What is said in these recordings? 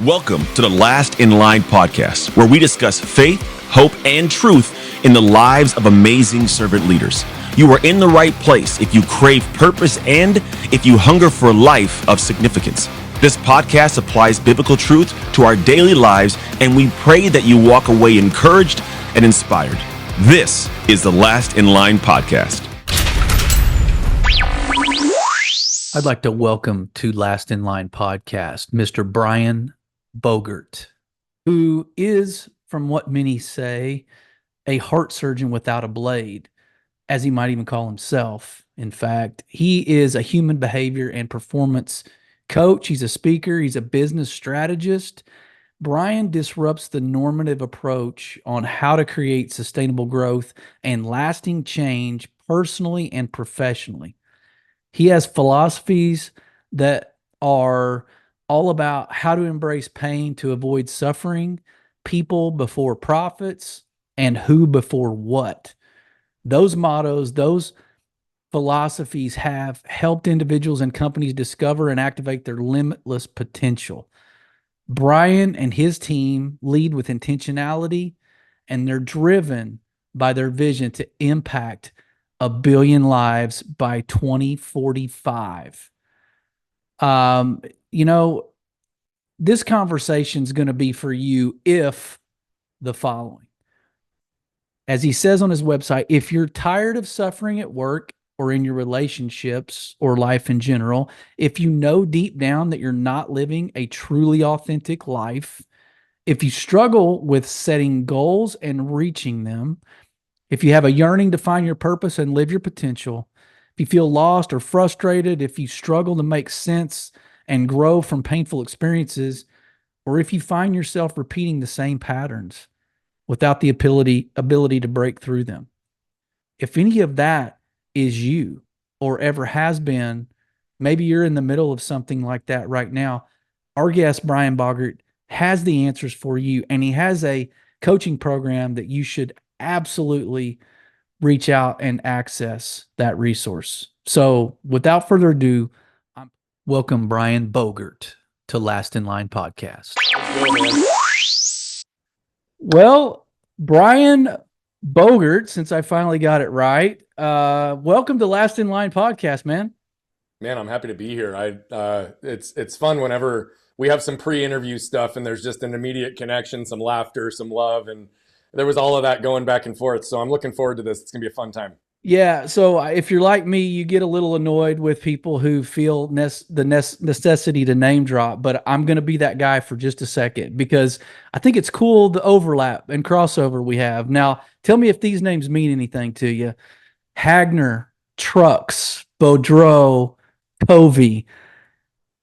Welcome to the Last in Line podcast, where we discuss faith, hope, and truth in the lives of amazing servant leaders. You are in the right place if you crave purpose and if you hunger for a life of significance. This podcast applies biblical truth to our daily lives, and we pray that you walk away encouraged and inspired. This is the Last in Line podcast. I'd like to welcome to Last in Line podcast, Mr. Brian Bogert, who is, from what many say, a heart surgeon without a blade, as he might even call himself. In fact, he is a human behavior and performance coach. He's a speaker. He's a business strategist. Brian disrupts the normative approach on how to create sustainable growth and lasting change personally and professionally. He has philosophies that are all about how to embrace pain to avoid suffering, people before profits, and who before what. Those mottos, those philosophies have helped individuals and companies discover and activate their limitless potential. Brian and his team lead with intentionality, and they're driven by their vision to impact 1 billion lives by 2045. This conversation is going to be for you if the following. As he says on his website, if you're tired of suffering at work or in your relationships or life in general, if you know deep down that you're not living a truly authentic life, if you struggle with setting goals and reaching them, if you have a yearning to find your purpose and live your potential, if you feel lost or frustrated, if you struggle to make sense and grow from painful experiences, or if you find yourself repeating the same patterns without the ability to break through them. If any of that is you or ever has been, maybe you're in the middle of something like that right now, our guest, Brian Bogert, has the answers for you, and he has a coaching program that you should absolutely reach out and access that resource. So without further ado, welcome Brian Bogert to Last in Line podcast. Well, Brian Bogert, since I finally got it right, welcome to Last in Line podcast, man. Man, I'm happy to be here. It's fun whenever we have some pre-interview stuff and there's just an immediate connection, some laughter, some love, and there was all of that going back and forth. So I'm looking forward to this. It's going to be a fun time. Yeah. So if you're like me, you get a little annoyed with people who feel the necessity to name drop, but I'm going to be that guy for just a second because I think it's cool the overlap and crossover we have. Now, tell me if these names mean anything to you. Hagner, Trucks, Boudreaux, Covey.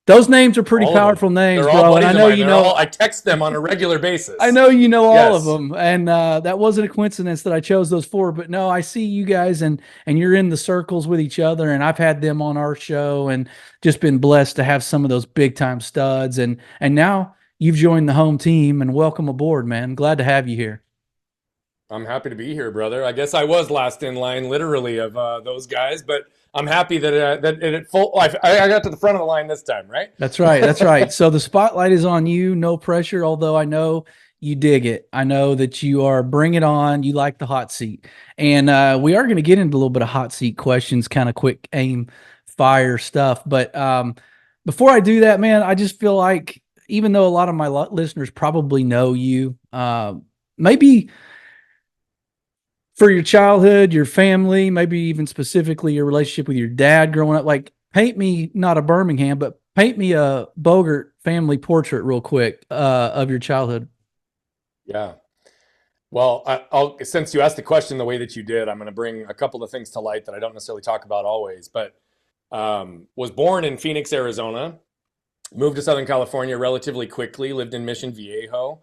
Those names are pretty powerful names, bro. And I know you know. I text them on a regular basis. I know you know all of them, and that wasn't a coincidence that I chose those four. But no, I see you guys, and you're in the circles with each other, and I've had them on our show, and just been blessed to have some of those big time studs, and now you've joined the home team, and welcome aboard, man. Glad to have you here. I'm happy to be here, brother. I guess I was last in line, literally, of those guys, but I'm happy that I got to the front of the line this time, right? That's right. That's right. So the spotlight is on you. No pressure, although I know you dig it. I know that you are bring it on. You like the hot seat. And we are going to get into a little bit of hot seat questions, kind of quick aim fire stuff. But before I do that, man, I just feel like even though a lot of my listeners probably know you, maybe for your childhood, your family, maybe even specifically your relationship with your dad growing up, like paint me, not a Birmingham, but paint me a Bogert family portrait real quick of your childhood. Yeah. Well, since you asked the question the way that you did, I'm going to bring a couple of things to light that I don't necessarily talk about always, but was born in Phoenix, Arizona, moved to Southern California relatively quickly, lived in Mission Viejo.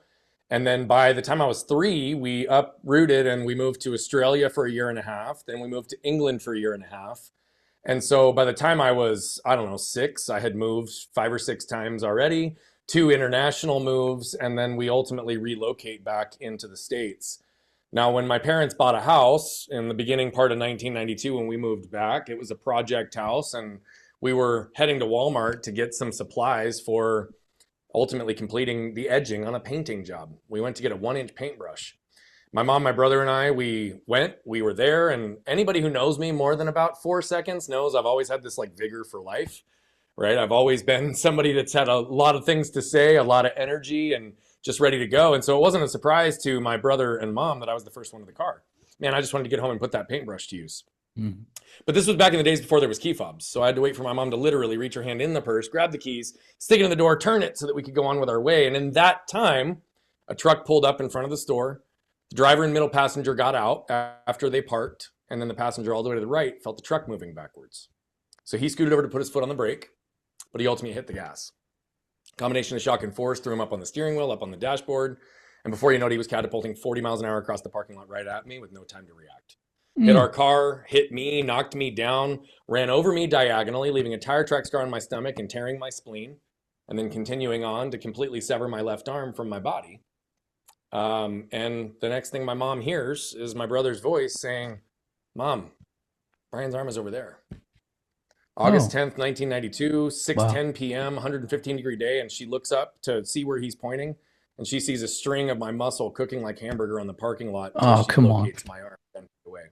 And then by the time I was 3, we uprooted and we moved to Australia for 1.5 years. Then we moved to England for 1.5 years. And so by the time I was, 6, I had moved 5 or 6 times already, 2 international moves, and then we ultimately relocate back into the States. Now, when my parents bought a house in the beginning part of 1992, when we moved back, it was a project house, and we were heading to Walmart to get some supplies for ultimately completing the edging on a painting job. We went to get a 1-inch paintbrush. My mom, my brother, and I, we were there, and anybody who knows me more than about 4 seconds knows I've always had this like vigor for life, right? I've always been somebody that's had a lot of things to say, a lot of energy, and just ready to go. And so it wasn't a surprise to my brother and mom that I was the first one in the car. Man, I just wanted to get home and put that paintbrush to use. Mm-hmm. But this was back in the days before there was key fobs. So I had to wait for my mom to literally reach her hand in the purse, grab the keys, stick it in the door, turn it so that we could go on with our way. And in that time, a truck pulled up in front of the store. The driver and middle passenger got out after they parked, and then the passenger all the way to the right felt the truck moving backwards. So he scooted over to put his foot on the brake, but he ultimately hit the gas. Combination of shock and force threw him up on the steering wheel, up on the dashboard, and before you know it, he was catapulting 40 miles an hour across the parking lot right at me with no time to react. Hit our car, hit me, knocked me down, ran over me diagonally, leaving a tire track scar on my stomach and tearing my spleen, and then continuing on to completely sever my left arm from my body. And the next thing my mom hears is my brother's voice saying, "Mom, Brian's arm is over there." August 10th, 1992, 6:10 p.m., 115-degree day, and she looks up to see where he's pointing, and she sees a string of my muscle cooking like hamburger on the parking lot. Oh, come on. My arm away.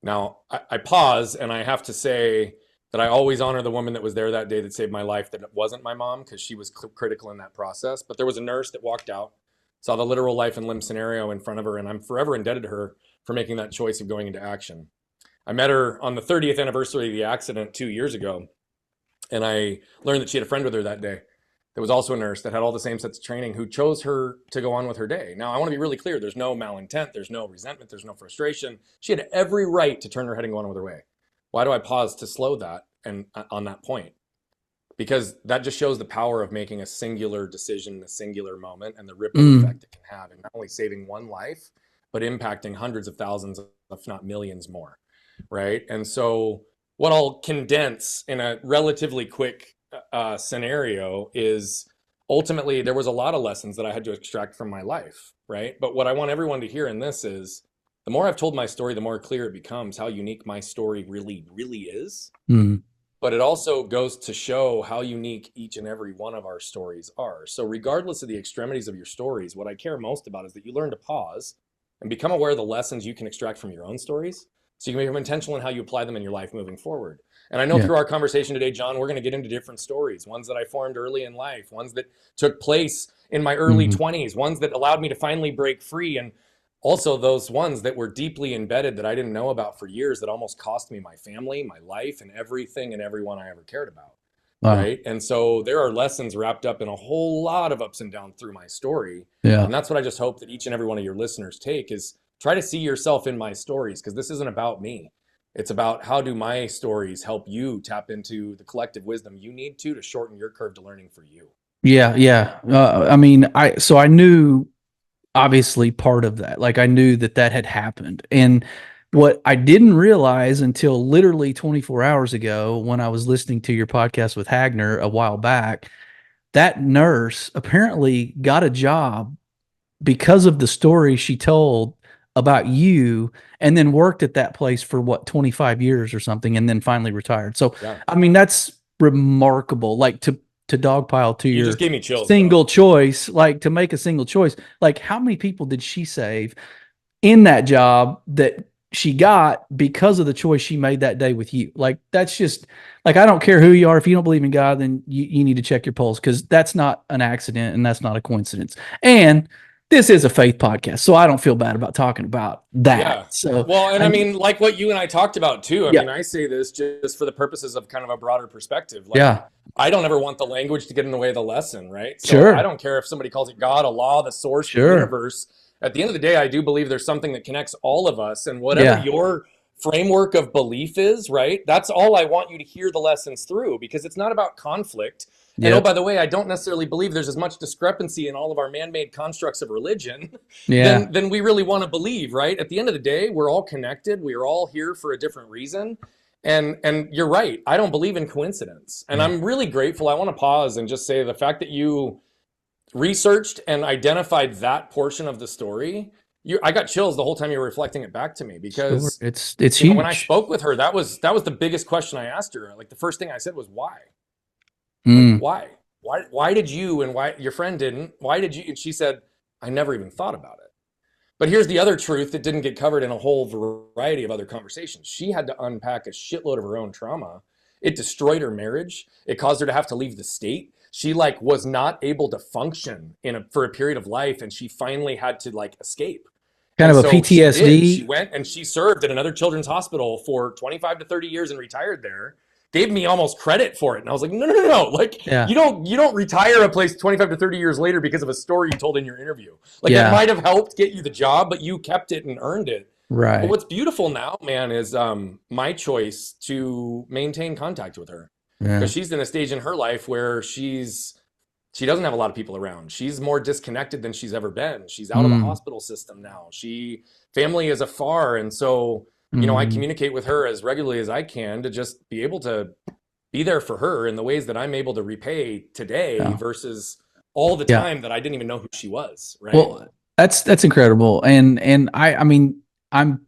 Now, I pause, and I have to say that I always honor the woman that was there that day that saved my life, that it wasn't my mom, because she was critical in that process. But there was a nurse that walked out, saw the literal life and limb scenario in front of her, and I'm forever indebted to her for making that choice of going into action. I met her on the 30th anniversary of the accident 2 years ago, and I learned that she had a friend with her that day that was also a nurse that had all the same sets of training, who chose her to go on with her day. Now, I want to be really clear. There's no malintent. There's no resentment. There's no frustration. She had every right to turn her head and go on with her way. Why do I pause to slow that and on that point? Because that just shows the power of making a singular decision in a singular moment and the ripple effect it can have in not only saving one life, but impacting hundreds of thousands, if not millions more, right? And so what I'll condense in a relatively quick scenario is ultimately there was a lot of lessons that I had to extract from my life, right? But what I want everyone to hear in this is the more I've told my story, the more clear it becomes how unique my story really, really is. Mm. But it also goes to show how unique each and every one of our stories are. So regardless of the extremities of your stories, what I care most about is that you learn to pause and become aware of the lessons you can extract from your own stories, so you can become intentional in how you apply them in your life moving forward. And I know through our conversation today, John, we're going to get into different stories, ones that I formed early in life, ones that took place in my early 20s, ones that allowed me to finally break free, and also those ones that were deeply embedded that I didn't know about for years that almost cost me my family, my life, and everything and everyone I ever cared about. Wow. Right. And so there are lessons wrapped up in a whole lot of ups and downs through my story. Yeah. And that's what I just hope that each and every one of your listeners take is try to see yourself in my stories, because this isn't about me. It's about how do my stories help you tap into the collective wisdom you need to shorten your curve to learning for you. Yeah. Yeah. I mean, I knew obviously part of that, like I knew that had happened. And what I didn't realize until literally 24 hours ago, when I was listening to your podcast with Hagner a while back, that nurse apparently got a job because of the story she told about you, and then worked at that place for 25 years or something, and then finally retired. So, I mean, that's remarkable. Like to dogpile to your just gave me chills, single choice, like to make a single choice. Like how many people did she save in that job that she got because of the choice she made that day with you? Like, that's just like, I don't care who you are. If you don't believe in God, then you need to check your pulse, because that's not an accident and that's not a coincidence. And this is a faith podcast, so I don't feel bad about talking about that. Yeah. So, well, and I mean, like what you and I talked about too. I mean, I say this just for the purposes of kind of a broader perspective. Like, I don't ever want the language to get in the way of the lesson, right? So I don't care if somebody calls it God, a law, the source, the universe. At the end of the day, I do believe there's something that connects all of us, and whatever your framework of belief is, right? That's all I want you to hear the lessons through, because it's not about conflict. And oh, by the way, I don't necessarily believe there's as much discrepancy in all of our man-made constructs of religion than we really want to believe, right? At the end of the day, we're all connected. We are all here for a different reason. And you're right. I don't believe in coincidence. And I'm really grateful. I want to pause and just say the fact that you researched and identified that portion of the story, I got chills the whole time you were reflecting it back to me, because it's huge. When I spoke with her, that was the biggest question I asked her. Like the first thing I said was why? Like, why? why did you, and why your friend didn't? Why did you? And she said, I never even thought about it. But here's the other truth that didn't get covered in a whole variety of other conversations. She had to unpack a shitload of her own trauma. It destroyed her marriage. It caused her to have to leave the state. She like was not able to function for a period of life, and she finally had to like escape. Kind And of a so she did. PTSD. She went and she served at another children's hospital for 25 to 30 years and retired there. Gave me almost credit for it. And I was like, no. Like, Yeah. you don't retire a place 25 to 30 years later because of a story you told in your interview. Like, Yeah. that might have helped get you the job, but you kept it and earned it. Right. But what's beautiful now, man, is my choice to maintain contact with her. Yeah. Because she's in a stage in her life where she doesn't have a lot of people around. She's more disconnected than she's ever been. She's out of the hospital system now. Family is afar. And so, you know, I communicate with her as regularly as I can to just be able to be there for her in the ways that I'm able to repay today versus all the time that I didn't even know who she was. Right. Well, that's incredible. And I mean, when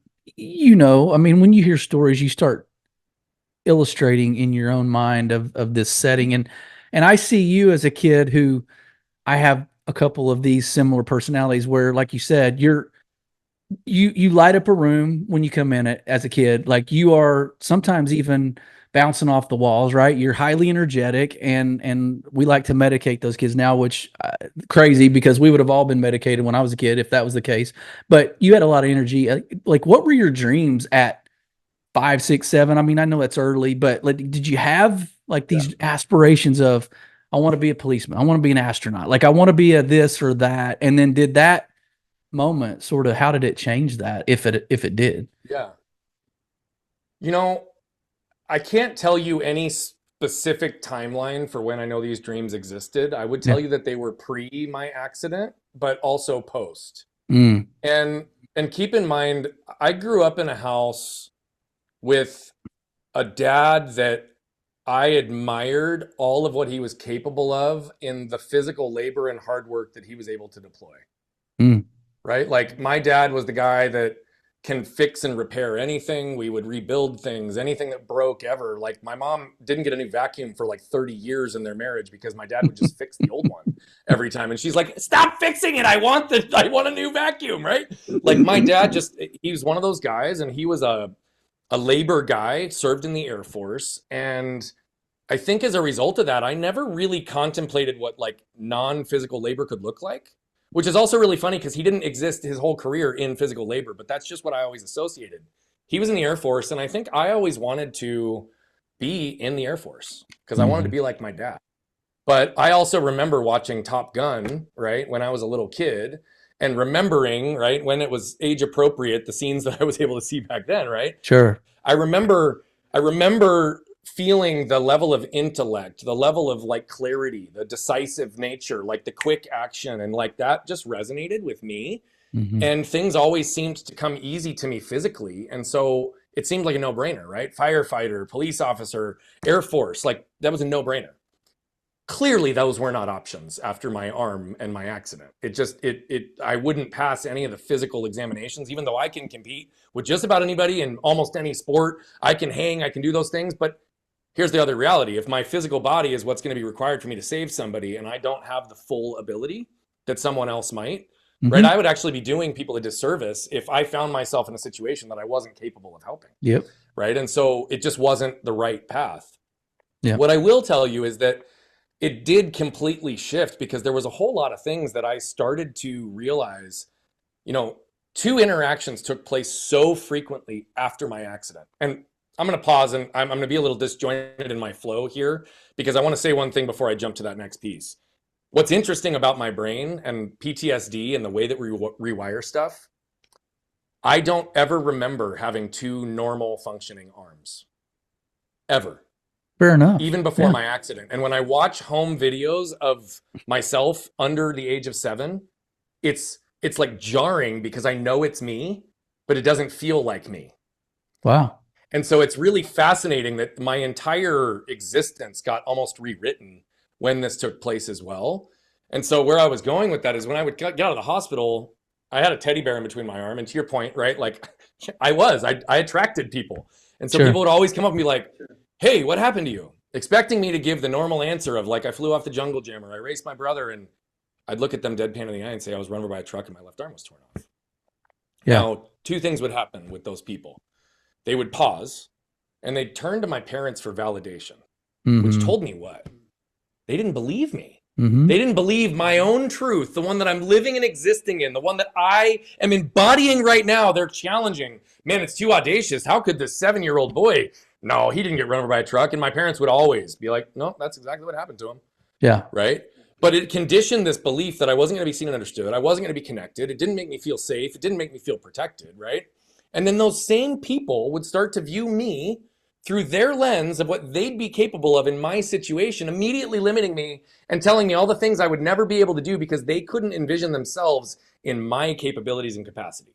you hear stories, you start illustrating in your own mind of this setting. And I see you as a kid who I have a couple of these similar personalities where, like you said, you light up a room when you come in it as a kid. Like, you are sometimes even bouncing off the walls, right? You're highly energetic, and we like to medicate those kids now, which crazy, because we would have all been medicated when I was a kid if that was the case. But you had a lot of energy. Like, what were your dreams at 5, 6, 7? I mean, I know that's early, but like, did you have like these aspirations of, I want to be a policeman, I want to be an astronaut, like I want to be a this or that? And then did that moment sort of, how did it change that, if it did? Yeah. You know, I can't tell you any specific timeline for when I know these dreams existed. I would tell you that they were pre my accident, but also post. And keep in mind, I grew up in a house with a dad that I admired all of what he was capable of in the physical labor and hard work that he was able to deploy. Right? Like, my dad was the guy that can fix and repair anything. We would rebuild things, anything that broke ever. Like, my mom didn't get a new vacuum for like 30 years in their marriage because my dad would just fix the old one every time. And she's like, stop fixing it. I want a new vacuum, right? Like, my dad he was one of those guys, and he was a labor guy, served in the Air Force. And I think as a result of that, I never really contemplated what like non-physical labor could look like, which is also really funny because he didn't exist his whole career in physical labor, but that's just what I always associated. He was in the Air Force, and I think I always wanted to be in the Air Force because I wanted to be like my dad. But I also remember watching Top Gun, right, when I was a little kid, and remembering, right, when it was age appropriate, the scenes that I was able to see back then, right? Sure. I remember feeling the level of intellect, the level of like clarity, the decisive nature, like the quick action, and like that just resonated with me. And things always seemed to come easy to me physically. And so it seemed like a no-brainer, right? Firefighter, police officer, Air Force, like that was a no-brainer. Clearly those were not options after my arm and my accident. I wouldn't pass any of the physical examinations, even though I can compete with just about anybody in almost any sport. I can hang, I can do those things. But here's the other reality. If my physical body is what's going to be required for me to save somebody, and I don't have the full ability that someone else might, right? I would actually be doing people a disservice if I found myself in a situation that I wasn't capable of helping. Right. And so it just wasn't the right path. What I will tell you is that it did completely shift, because there was a whole lot of things that I started to realize. You know, 2 interactions took place so frequently after my accident. And I'm going to pause, and I'm going to be a little disjointed in my flow here, because I want to say one thing before I jump to that next piece. What's interesting about my brain and PTSD and the way that we rewire stuff, I don't ever remember having 2 normal functioning arms. Ever. Fair enough. Even before my accident. And when I watch home videos of myself under the age of 7, it's like jarring, because I know it's me, but it doesn't feel like me. Wow. And so it's really fascinating that my entire existence got almost rewritten when this took place as well. And so where I was going with that is, when I would get out of the hospital, I had a teddy bear in between my arm. And to your point, right? Like I attracted people. And so people would always come up and be like, hey, what happened to you? expecting me to give the normal answer of like, I flew off the jungle gym or I raced my brother, and I'd look at them deadpan in the eye and say I was run over by a truck and my left arm was torn off. Yeah. Now, two things would happen with those people. They would pause and they'd turn to my parents for validation, which told me what? They didn't believe me. They didn't believe my own truth, the one that I'm living and existing in, the one that I am embodying right now. They're challenging. Man, it's too audacious. How could this 7-year-old boy? No, he didn't get run over by a truck. And my parents would always be like, no, that's exactly what happened to him. Yeah. Right. But it conditioned this belief that I wasn't going to be seen and understood. I wasn't going to be connected. It didn't make me feel safe. It didn't make me feel protected. Right. And then those same people would start to view me through their lens of what they'd be capable of in my situation, immediately limiting me and telling me all the things I would never be able to do because they couldn't envision themselves in my capabilities and capacity.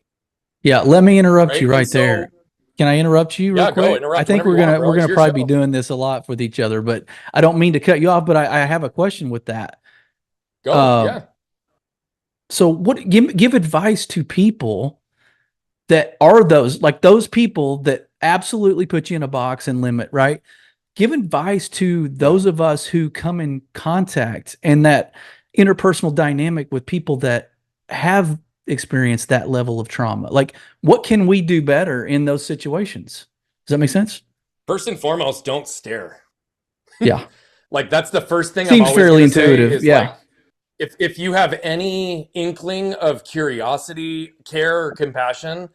Yeah. Let me interrupt you right there. Can I interrupt you real quick? Go interrupt. I think we're gonna probably be doing this a lot with each other, but I don't mean to cut you off, but I have a question with that. Go. Yeah. So give advice to people that are those people that absolutely put you in a box and limit, right? Give advice to those of us who come in contact and that interpersonal dynamic with people that have experienced that level of trauma. Like, what can we do better in those situations? Does that make sense? First and foremost, don't stare. Yeah. Like, that's the first thing. Seems fairly intuitive. Yeah. Like, if you have any inkling of curiosity, care, or compassion,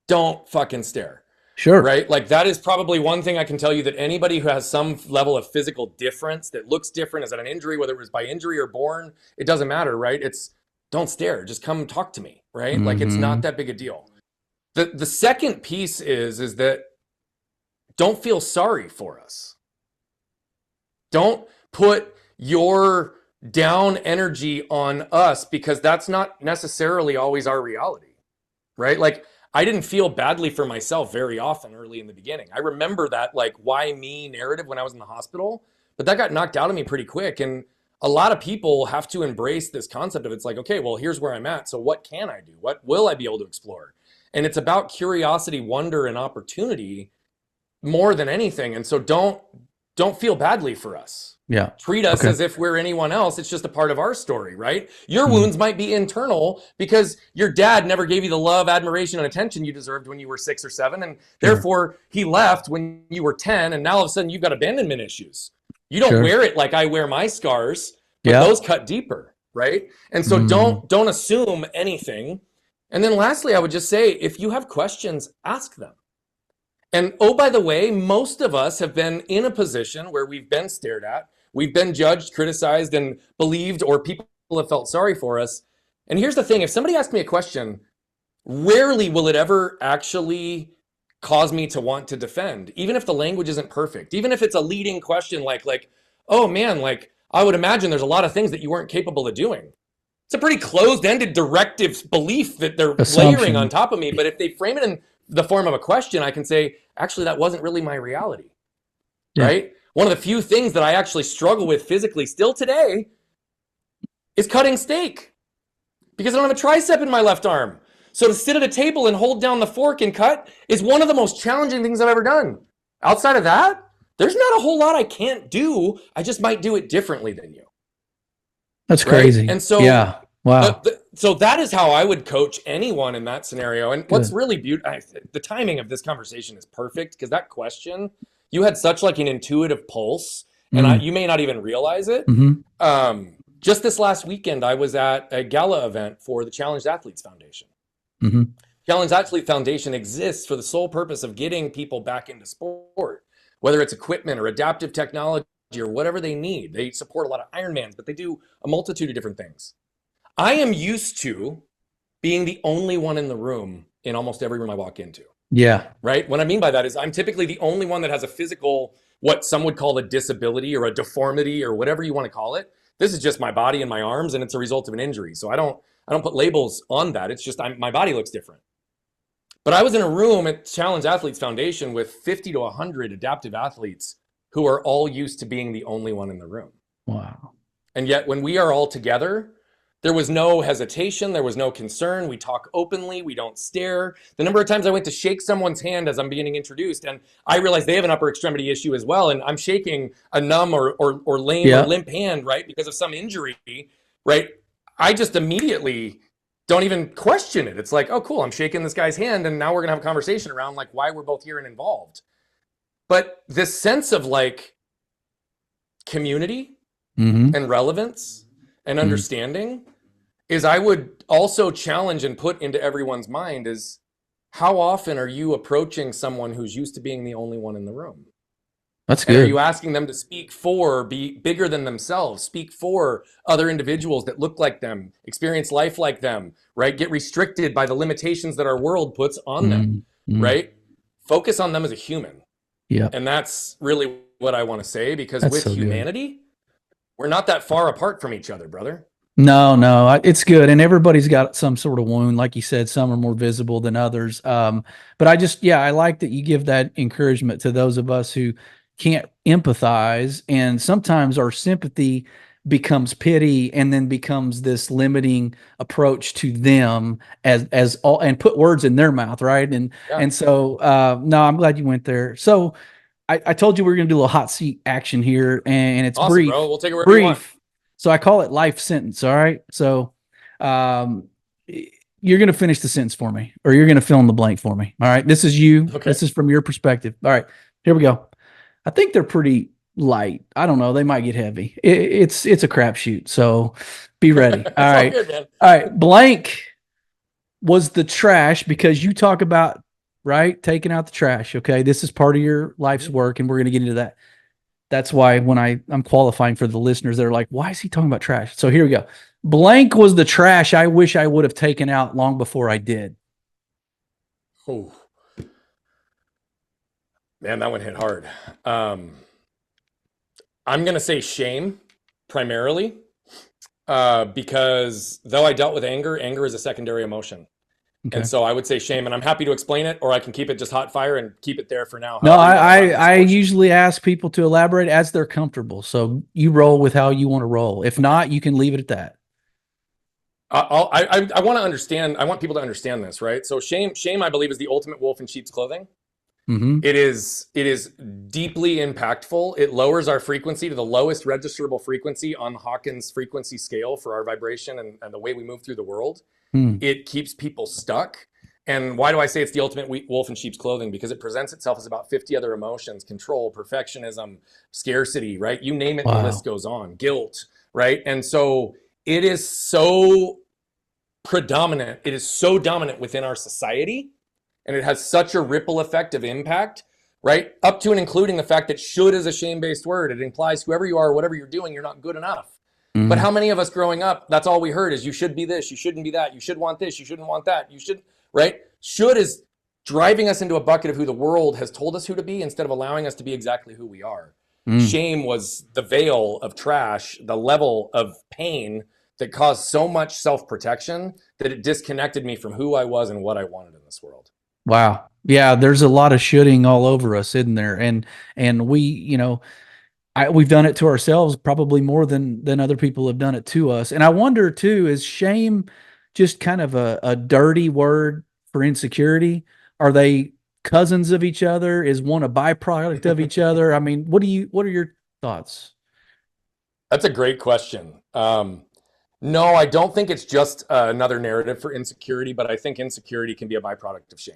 don't fucking stare. Sure. Right? Like, that is probably one thing I can tell you, that anybody who has some level of physical difference that looks different, is that an injury, whether it was by injury or born, it doesn't matter, right? It's don't stare, just come talk to me, right? Like, it's not that big a deal. The second piece is that don't feel sorry for us. Don't put your down energy on us, because that's not necessarily always our reality, right? Like, I didn't feel badly for myself very often early in the beginning. I remember that, like, why me narrative when I was in the hospital, but that got knocked out of me pretty quick. And a lot of people have to embrace this concept of, it's like, okay, well, here's where I'm at. So what can I do? What will I be able to explore? And it's about curiosity, wonder, and opportunity more than anything. And so don't feel badly for us. Yeah. Treat us as if we're anyone else. It's just a part of our story, right? Your wounds might be internal because your dad never gave you the love, admiration, and attention you deserved when you were 6 or 7. And therefore he left when you were 10. And now all of a sudden you've got abandonment issues. You don't wear it like I wear my scars, but those cut deeper, right? And so don't assume anything. And then lastly, I would just say, if you have questions, ask them. And oh, by the way, most of us have been in a position where we've been stared at, we've been judged, criticized, and believed, or people have felt sorry for us. And here's the thing, if somebody asks me a question, rarely will it ever actually cause me to want to defend, even if the language isn't perfect, even if it's a leading question like, oh man, like, I would imagine there's a lot of things that you weren't capable of doing. It's a pretty closed-ended directive belief that they're layering on top of me. But if they frame it in the form of a question, I can say, actually, that wasn't really my reality, right? One of the few things that I actually struggle with physically still today is cutting steak, because I don't have a tricep in my left arm. So to sit at a table and hold down the fork and cut is one of the most challenging things I've ever done. Outside of that, there's not a whole lot I can't do. I just might do it differently than you. That's crazy. And so, wow. So that is how I would coach anyone in that scenario. And what's really beautiful, the timing of this conversation is perfect, because that question, you had such like an intuitive pulse, and you may not even realize it. Just this last weekend, I was at a gala event for the Challenged Athletes Foundation. Challenged Athlete Foundation exists for the sole purpose of getting people back into sport, whether it's equipment or adaptive technology or whatever they need. They support a lot of Ironmans, but they do a multitude of different things. I am used to being the only one in the room in almost every room I walk into. Yeah. Right? What I mean by that is I'm typically the only one that has a physical, what some would call a disability or a deformity or whatever you want to call it. This is just my body and my arms, and it's a result of an injury. So I don't put labels on that. It's just my body looks different. But I was in a room at Challenge Athletes Foundation with 50 to 100 adaptive athletes who are all used to being the only one in the room. Wow. And yet when we are all together, There was no hesitation. There was no concern. We talk openly. We don't stare. The number of times I went to shake someone's hand as I'm being introduced, and I realized they have an upper extremity issue as well, and I'm shaking a numb or lame or limp hand, right, because of some injury, right? I just immediately don't even question it. It's like, oh, cool, I'm shaking this guy's hand, and now we're gonna have a conversation around like why we're both here and involved. But this sense of like community and relevance and understanding is, I would also challenge and put into everyone's mind, is how often are you approaching someone who's used to being the only one in the room? That's And good. are you asking them to speak for, be bigger than themselves, speak for other individuals that look like them, experience life like them, right? Get restricted by the limitations that our world puts on them, right? Focus on them as a human. Yeah. And that's really what I want to say, because That's with so good. humanity, we're not that far apart from each other, brother. No, it's good. And everybody's got some sort of wound. Like you said, some are more visible than others. But I like that you give that encouragement to those of us who can't empathize. And sometimes our sympathy becomes pity and then becomes this limiting approach to them as all, and put words in their mouth. Right. And so, no, I'm glad you went there. So I told you we were going to do a little hot seat action here, and it's Awesome, brief, bro. We'll take it wherever you want. So I call it life sentence. All right. So you're going to finish the sentence for me, or you're going to fill in the blank for me. All right. This is you. Okay. This is from your perspective. All right. Here we go. I think they're pretty light. I don't know. They might get heavy. It's a crapshoot. So be ready. All right. All good, man. All right. Blank was the trash, because you talk about, right, taking out the trash. Okay. This is part of your life's work, and we're going to get into that. That's why when I'm qualifying for the listeners, they're like, why is he talking about trash? So here we go. Blank was the trash I wish I would have taken out long before I did. Oh, man, that one hit hard. I'm going to say shame primarily, because though I dealt with anger is a secondary emotion. Okay. And so I would say shame, and I'm happy to explain it, or I can keep it just hot fire and keep it there for now. No, I usually ask people to elaborate as they're comfortable. So you roll with how you want to roll. If not, you can leave it at that. I want to understand. I want people to understand this, right? So shame, I believe, is the ultimate wolf in sheep's clothing. It is deeply impactful. It lowers our frequency to the lowest registerable frequency on Hawkins frequency scale for our vibration and the way we move through the world. It keeps people stuck. And why do I say it's the ultimate wolf in sheep's clothing? Because it presents itself as about 50 other emotions: control, perfectionism, scarcity, right? You name it, the list goes on. Guilt, right? And so it is so predominant. It is so dominant within our society, and it has such a ripple effect of impact, right? Up to and including the fact that should is a shame-based word. It implies whoever you are, or whatever you're doing, you're not good enough. But how many of us growing up, that's all we heard is you should be this, you shouldn't be that, you should want this, you shouldn't want that, you should, right? Should is driving us into a bucket of who the world has told us who to be, instead of allowing us to be exactly who we are. Shame was the veil of trash, the level of pain that caused so much self-protection that it disconnected me from who I was and what I wanted in this world. Wow. Yeah, there's a lot of shoulding all over us, isn't there? And we, we've done it to ourselves probably more than other people have done it to us. And I wonder too, is shame just kind of a dirty word for insecurity? Are they cousins of each other? Is one a byproduct of each other? I mean, what are your thoughts? That's a great question. No, I don't think it's just another narrative for insecurity, but I think insecurity can be a byproduct of shame.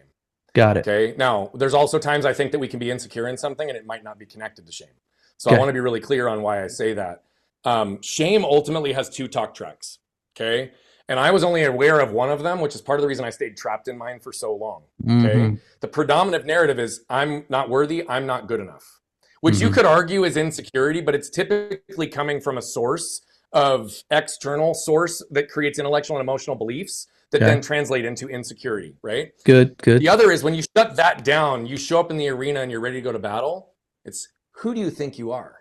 Got it. Okay. Now, there's also times I think that we can be insecure in something and it might not be connected to shame. So I want to be really clear on why I say that. Shame ultimately has two talk tracks. Okay. And I was only aware of one of them, which is part of the reason I stayed trapped in mine for so long. Okay. The predominant narrative is I'm not worthy, I'm not good enough, which you could argue is insecurity, but it's typically coming from a source of external source that creates intellectual and emotional beliefs that then translate into insecurity, right? Good. The other is when you shut that down, you show up in the arena and you're ready to go to battle. It's who do you think you are?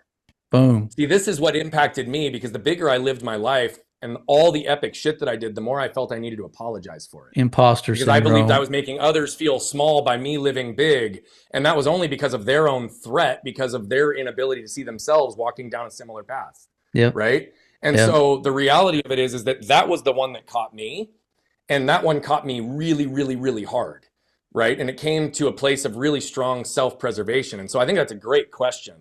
Boom. See, this is what impacted me, because the bigger I lived my life and all the epic shit that I did, the more I felt I needed to apologize for it. Imposter syndrome. Because I believed I was making others feel small by me living big. And that was only because of their own threat, because of their inability to see themselves walking down a similar path. Yeah. Right. And so the reality of it is that that was the one that caught me. And that one caught me really, really, really hard. Right. And it came to a place of really strong self-preservation. And so I think that's a great question.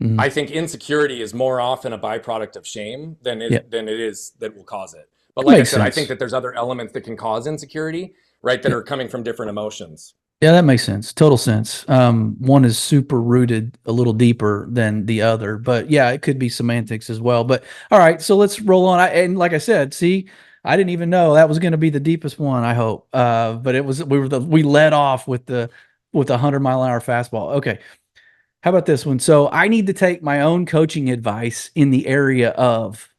Mm-hmm. I think insecurity is more often a byproduct of shame than it is that will cause it. But like I said, I think that there's other elements that can cause insecurity, right, that are coming from different emotions. Yeah, that makes sense. Total sense. One is super rooted a little deeper than the other, but yeah, it could be semantics as well. But all right, so let's roll on. And like I said, see, I didn't even know that was going to be the deepest one, I hope. But it was, we led off with the 100-mile-an-hour fastball. Okay. How about this one? So I need to take my own coaching advice in the area of.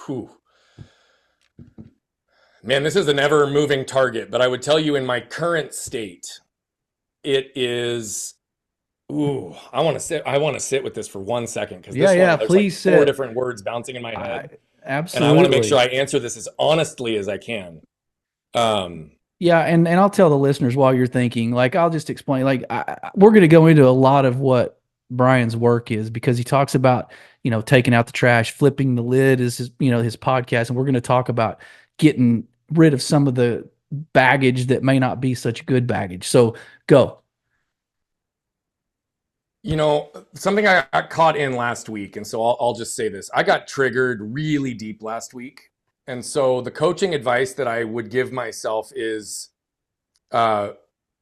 Whew. Man, this is an ever moving target, but I would tell you in my current state, it is. Ooh, I want to sit with this for 1 second because there's please like 4 different words bouncing in my head. Absolutely. And I want to make sure I answer this as honestly as I can. Yeah, and I'll tell the listeners while you're thinking, like I'll just explain, like we're going to go into a lot of what Brian's work is because he talks about, taking out the trash, flipping the lid is his, his podcast. And we're going to talk about getting rid of some of the baggage that may not be such good baggage. So go. Something I got caught in last week. And so I'll just say this. I got triggered really deep last week. And so the coaching advice that I would give myself is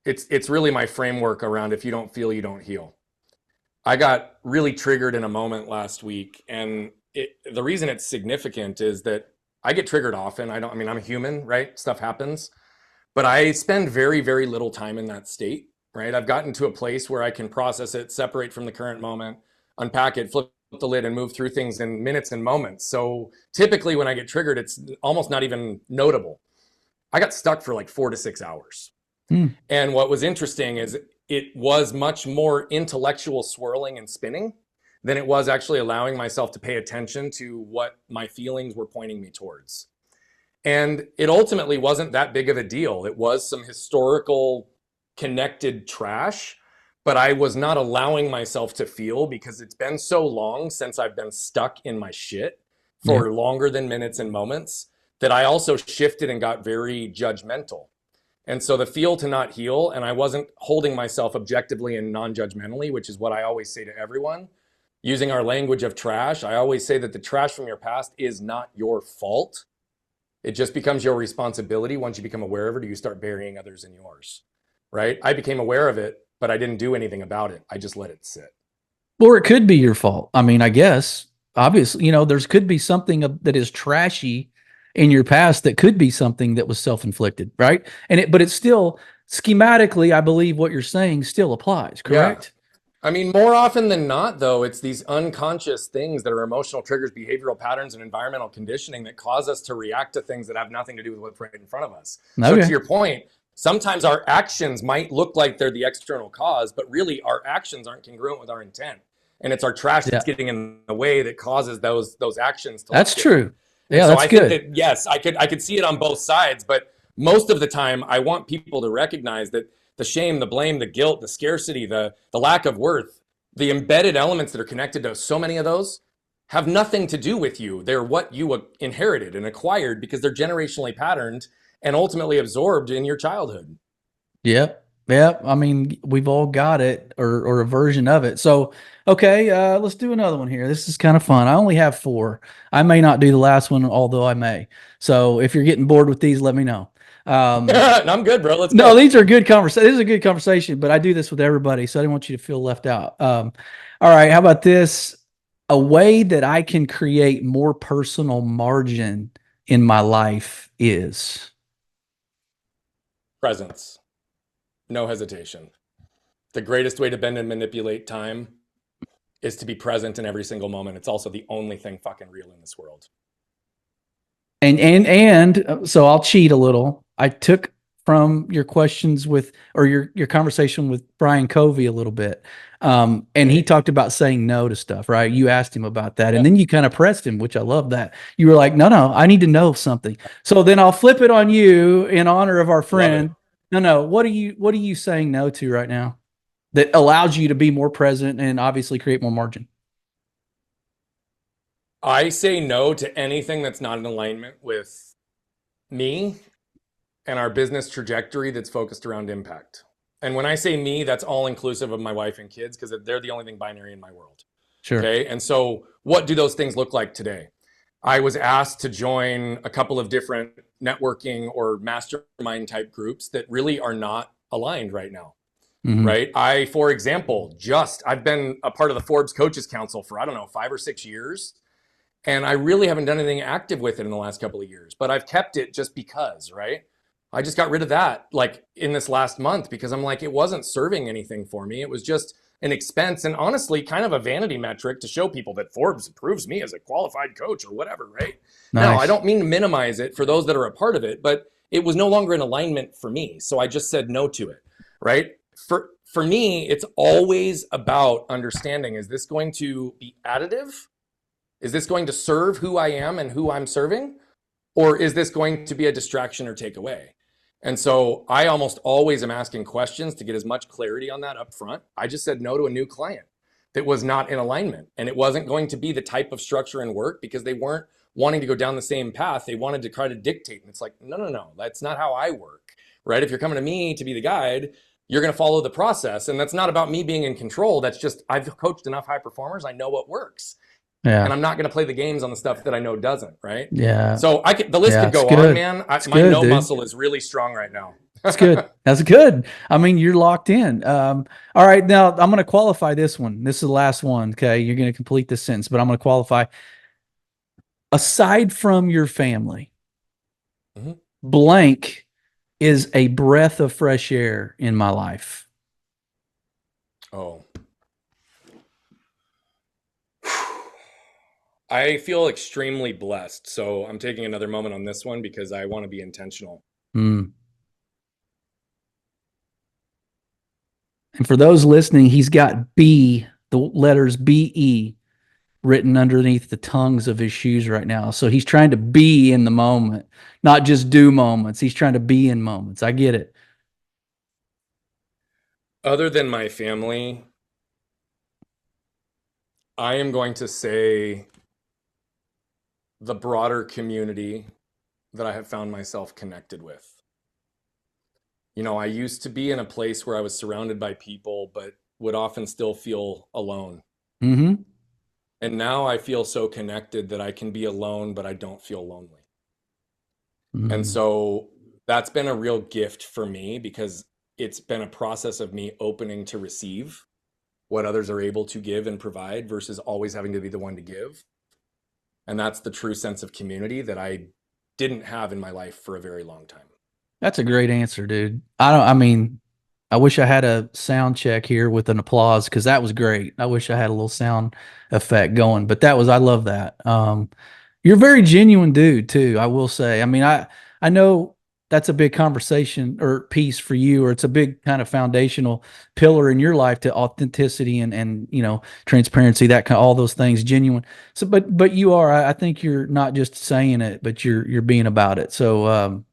it's really my framework around if you don't feel, you don't heal. I got really triggered in a moment last week. And the reason it's significant is that I get triggered often. I'm a human, right? Stuff happens. But I spend very, very little time in that state, right? I've gotten to a place where I can process it, separate from the current moment, unpack it, flip the lid and move through things in minutes and moments. So typically when I get triggered, it's almost not even notable. I got stuck for like 4 to 6 hours. And what was interesting is it was much more intellectual swirling and spinning than it was actually allowing myself to pay attention to what my feelings were pointing me towards. And it ultimately wasn't that big of a deal. It was some historical connected trash, but I was not allowing myself to feel because it's been so long since I've been stuck in my shit for longer than minutes and moments that I also shifted and got very judgmental. And so the feel to not heal, and I wasn't holding myself objectively and non-judgmentally, which is what I always say to everyone. Using our language of trash, I always say that the trash from your past is not your fault. It just becomes your responsibility. Once you become aware of it, you start burying others in yours, right? I became aware of it, but I didn't do anything about it. I just let it sit. Or it could be your fault. I mean, I guess, obviously, there's could be something that is trashy in your past that could be something that was self-inflicted, right? But it's still, schematically, I believe what you're saying still applies, correct? Yeah. More often than not, though, it's these unconscious things that are emotional triggers, behavioral patterns, and environmental conditioning that cause us to react to things that have nothing to do with what's right in front of us. Okay. So to your point, sometimes our actions might look like they're the external cause, but really our actions aren't congruent with our intent. And it's our trash that's getting in the way that causes those actions to That's true. Yeah, so that's good. Think that, yes, I could see it on both sides, but most of the time I want people to recognize that the shame, the blame, the guilt, the scarcity, the lack of worth, the embedded elements that are connected to so many of those have nothing to do with you. They're what you inherited and acquired because they're generationally patterned and ultimately absorbed in your childhood. Yep. We've all got it or a version of it. So, okay, let's do another one here. This is kind of fun. I only have 4. I may not do the last one, although I may. So if you're getting bored with these, let me know. I'm good, bro. Let's go. No, these are good conversations. This is a good conversation, but I do this with everybody, so I didn't want you to feel left out. All right, how about this? A way that I can create more personal margin in my life is presence. No hesitation. The greatest way to bend and manipulate time is to be present in every single moment. It's also the only thing fucking real in this world. And so I'll cheat a little. I took from your questions or your conversation with Brian Covey a little bit. And he talked about saying no to stuff, right? You asked him about that. And then you kind of pressed him, which I love that. You were like, no, I need to know something. So then I'll flip it on you in honor of our friend. No. What are you saying no to right now that allows you to be more present and obviously create more margin? I say no to anything that's not in alignment with me and our business trajectory that's focused around impact. And when I say me, that's all inclusive of my wife and kids, because they're the only thing binary in my world. Sure. Okay. And so what do those things look like today? I was asked to join a couple of different networking or mastermind type groups that really are not aligned right now. Mhm. Right. For example, I've been a part of the Forbes Coaches Council for, I don't know, 5 or 6 years. And I really haven't done anything active with it in the last couple of years, but I've kept it just because, right? I just got rid of that like in this last month because I'm like, it wasn't serving anything for me. It was just an expense and honestly kind of a vanity metric to show people that Forbes approves me as a qualified coach or whatever, right? Now, I Nice. don't mean to minimize it for those that are a part of it, but it was no longer in alignment for me. So I just said no to it, right? For me, it's always about understanding, is this going to be additive? Is this going to serve who I am and who I'm serving? Or is this going to be a distraction or take away? And so I almost always am asking questions to get as much clarity on that up front. I just said no to a new client that was not in alignment. And it wasn't going to be the type of structure and work because they weren't wanting to go down the same path. They wanted to try to dictate. And it's like, no, that's not how I work, right? If you're coming to me to be the guide, you're going to follow the process. And that's not about me being in control. That's just, I've coached enough high performers. I know what works. Yeah. And I'm not going to play the games on the stuff that I know doesn't, right? Yeah. So the list Yeah, could go it's good. on, man. It's My good, no dude. muscle is really strong right now. That's good. That's good. I mean, you're locked in. All right. Now I'm going to qualify this one. This is the last one. Okay. You're going to complete this sentence, but I'm going to qualify. Aside from your family, Mhm. blank is a breath of fresh air in my life. Oh. I feel extremely blessed. So I'm taking another moment on this one because I want to be intentional. Mm. And for those listening, he's got B, the letters BE written underneath the tongues of his shoes right now. So he's trying to be in the moment, not just do moments. He's trying to be in moments. I get it. Other than my family, I am going to say the broader community that I have found myself connected with. You know, I used to be in a place where I was surrounded by people, but would often still feel alone. Mm-hmm. And now I feel so connected that I can be alone, but I don't feel lonely. Mm-hmm. And so that's been a real gift for me because it's been a process of me opening to receive what others are able to give and provide versus always having to be the one to give. And that's the true sense of community that I didn't have in my life for a very long time. That's a great answer, dude. I wish I had a sound check here with an applause because that was great. I wish I had a little sound effect going, but I love that. You're a very genuine dude too, I will say. I mean, I know that's a big conversation or piece for you, or it's a big kind of foundational pillar in your life to authenticity and transparency, that kind of, all those things, genuine. So, but you are, I think you're not just saying it, but you're being about it. So,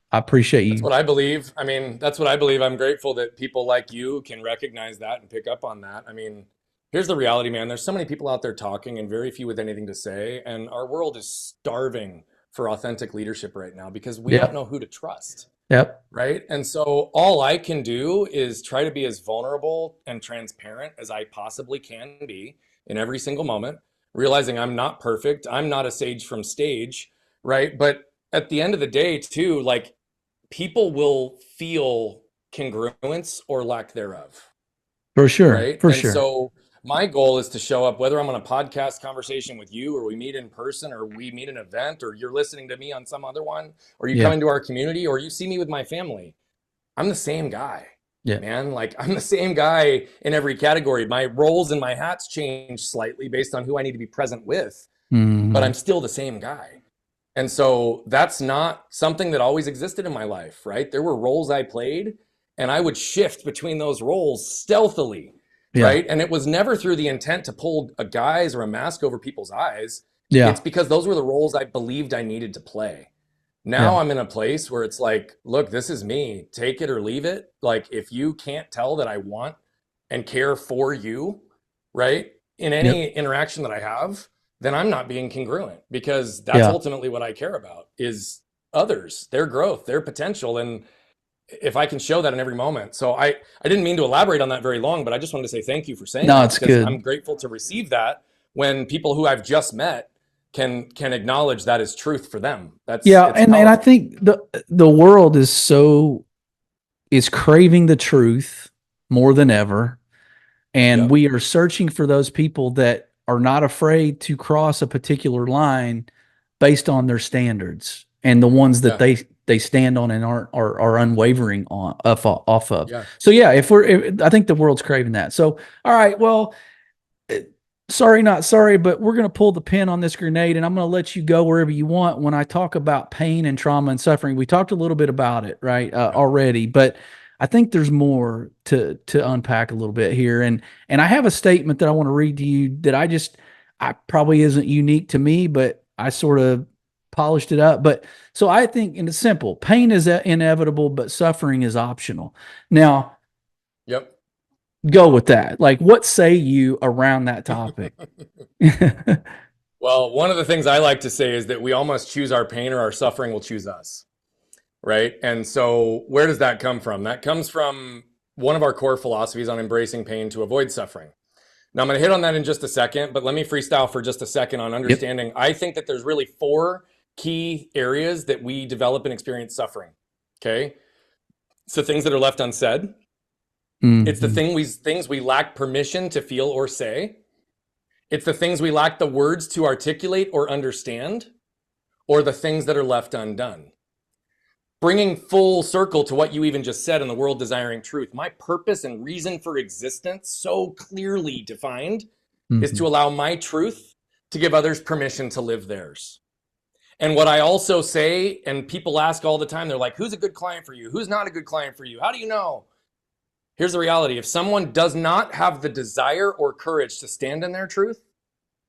I appreciate you. That's what I believe. I mean, that's what I believe. I'm grateful that people like you can recognize that and pick up on that. I mean, here's the reality, man. There's so many people out there talking and very few with anything to say. And our world is starving for authentic leadership right now because we don't know who to trust. Yep. Right. And so all I can do is try to be as vulnerable and transparent as I possibly can be in every single moment, realizing I'm not perfect. I'm not a sage from stage. Right. But at the end of the day, too, like, people will feel congruence or lack thereof. For sure. Right. For and sure. so my goal is to show up, whether I'm on a podcast conversation with you or we meet in person or we meet an event or you're listening to me on some other one or you come into our community or you see me with my family. I'm the same guy. Yeah. Man, like I'm the same guy in every category. My roles and my hats change slightly based on who I need to be present with, but I'm still the same guy. And so that's not something that always existed in my life, right? There were roles I played and I would shift between those roles stealthily, right? And it was never through the intent to pull a guise or a mask over people's eyes. Yeah. It's because those were the roles I believed I needed to play. Now I'm in a place where it's like, look, this is me. Take it or leave it. Like, if you can't tell that I want and care for you, right, in any interaction that I have, then I'm not being congruent, because that's ultimately what I care about, is others, their growth, their potential. And if I can show that in every moment. So I didn't mean to elaborate on that very long, but I just wanted to say thank you for saying that. It's good. I'm grateful to receive that when people who I've just met can acknowledge that is truth for them. And I think the world is craving the truth more than ever. And we are searching for those people that are not afraid to cross a particular line based on their standards and the ones that they stand on and are unwavering off of. Yeah. So I think the world's craving that. So, all right, well, sorry, not sorry, but we're going to pull the pin on this grenade, and I'm going to let you go wherever you want. When I talk about pain and trauma and suffering, we talked a little bit about it, right, already, but I think there's more to unpack a little bit here. And I have a statement that I want to read to you that I probably isn't unique to me, but I sort of polished it up. But so I think, and it's simple, pain is inevitable, but suffering is optional. Now, go with that. Like, what say you around that topic? Well, one of the things I like to say is that we all must choose our pain, or our suffering will choose us. Right. And so where does that come from? That comes from one of our core philosophies on embracing pain to avoid suffering. Now, I'm going to hit on that in just a second, but let me freestyle for just a second on understanding. I think that there's really 4 key areas that we develop and experience suffering. Okay. So things that are left unsaid. It's the things we lack permission to feel or say. It's the things we lack the words to articulate or understand, or the things that are left undone. Bringing full circle to what you even just said in the world desiring truth, my purpose and reason for existence, so clearly defined, is to allow my truth to give others permission to live theirs. And what I also say, and people ask all the time, they're like, who's a good client for you? Who's not a good client for you? How do you know? Here's the reality. If someone does not have the desire or courage to stand in their truth,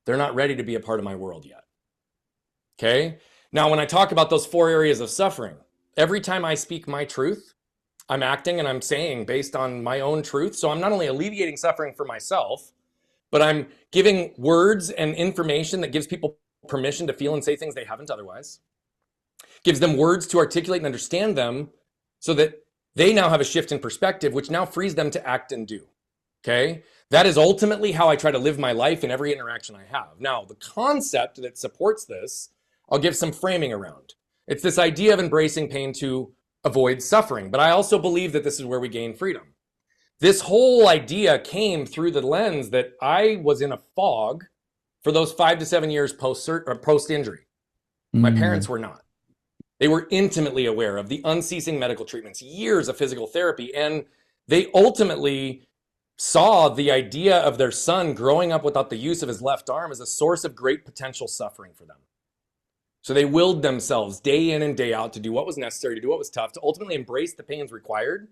they're not ready to be a part of my world yet. Okay? Now, when I talk about those 4 areas of suffering, every time I speak my truth, I'm acting and I'm saying based on my own truth. So I'm not only alleviating suffering for myself, but I'm giving words and information that gives people permission to feel and say things they haven't otherwise. Gives them words to articulate and understand them, so that they now have a shift in perspective, which now frees them to act and do. Okay? That is ultimately how I try to live my life in every interaction I have. Now, the concept that supports this, I'll give some framing around. It's this idea of embracing pain to avoid suffering. But I also believe that this is where we gain freedom. This whole idea came through the lens that I was in a fog for those 5 to 7 years post-injury. My parents were not. They were intimately aware of the unceasing medical treatments, years of physical therapy, and they ultimately saw the idea of their son growing up without the use of his left arm as a source of great potential suffering for them. So they willed themselves day in and day out to do what was necessary, to do what was tough, to ultimately embrace the pains required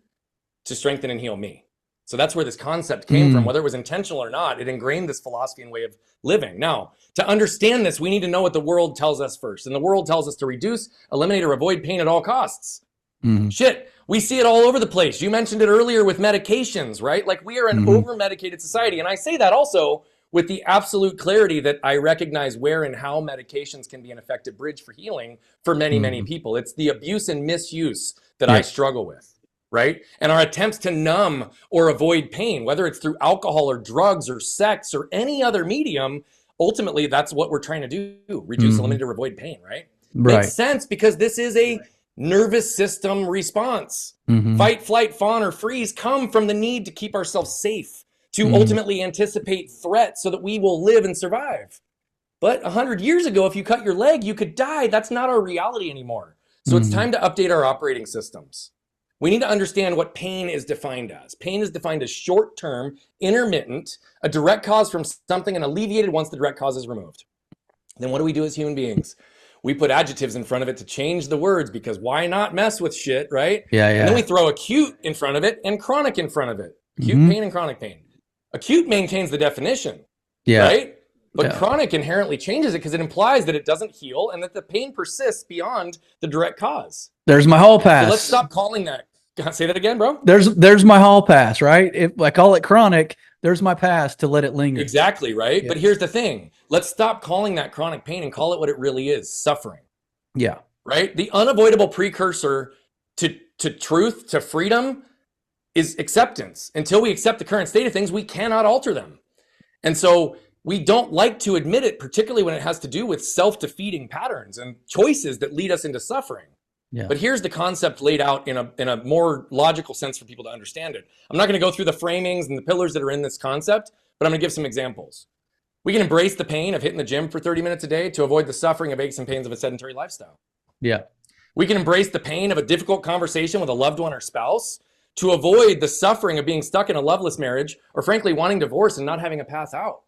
to strengthen and heal me. So that's where this concept came from. Whether it was intentional or not, it ingrained this philosophy and way of living. Now, to understand this, we need to know what the world tells us first. And the world tells us to reduce, eliminate, or avoid pain at all costs. Shit, we see it all over the place. You mentioned it earlier with medications, right? Like, we are an over-medicated society. And I say that also with the absolute clarity that I recognize where and how medications can be an effective bridge for healing for many, many people. It's the abuse and misuse that I struggle with, right? And our attempts to numb or avoid pain, whether it's through alcohol or drugs or sex or any other medium, ultimately that's what we're trying to do, reduce, eliminate, or avoid pain, right? Makes sense, because this is a nervous system response. Fight, flight, fawn, or freeze come from the need to keep ourselves safe, to ultimately anticipate threats so that we will live and survive. But 100 years ago, if you cut your leg, you could die. That's not our reality anymore. So it's time to update our operating systems. We need to understand what pain is defined as. Pain is defined as short-term, intermittent, a direct cause from something, and alleviated once the direct cause is removed. Then what do we do as human beings? We put adjectives in front of it to change the words, because why not mess with shit, right? And then we throw acute in front of it and chronic in front of it. Acute pain and chronic pain. Acute maintains the definition, right? But chronic inherently changes it, because it implies that it doesn't heal and that the pain persists beyond the direct cause. There's my hall pass. So let's stop calling that. Say that again, bro. There's my hall pass, right? If I call it chronic, there's my past to let it linger. Exactly, right? Yeah. But here's the thing. Let's stop calling that chronic pain and call it what it really is, suffering. Yeah. Right? The unavoidable precursor to truth, to freedom, is acceptance. Until we accept the current state of things, we cannot alter them. And so we don't like to admit it, particularly when it has to do with self-defeating patterns and choices that lead us into suffering. Yeah. But here's the concept laid out in a more logical sense for people to understand it. I'm not going to go through the framings and the pillars that are in this concept, but I'm going to give some examples. We can embrace the pain of hitting the gym for 30 minutes a day to avoid the suffering of aches and pains of a sedentary lifestyle. Yeah. We can embrace the pain of a difficult conversation with a loved one or spouse to avoid the suffering of being stuck in a loveless marriage, or frankly, wanting divorce and not having a path out.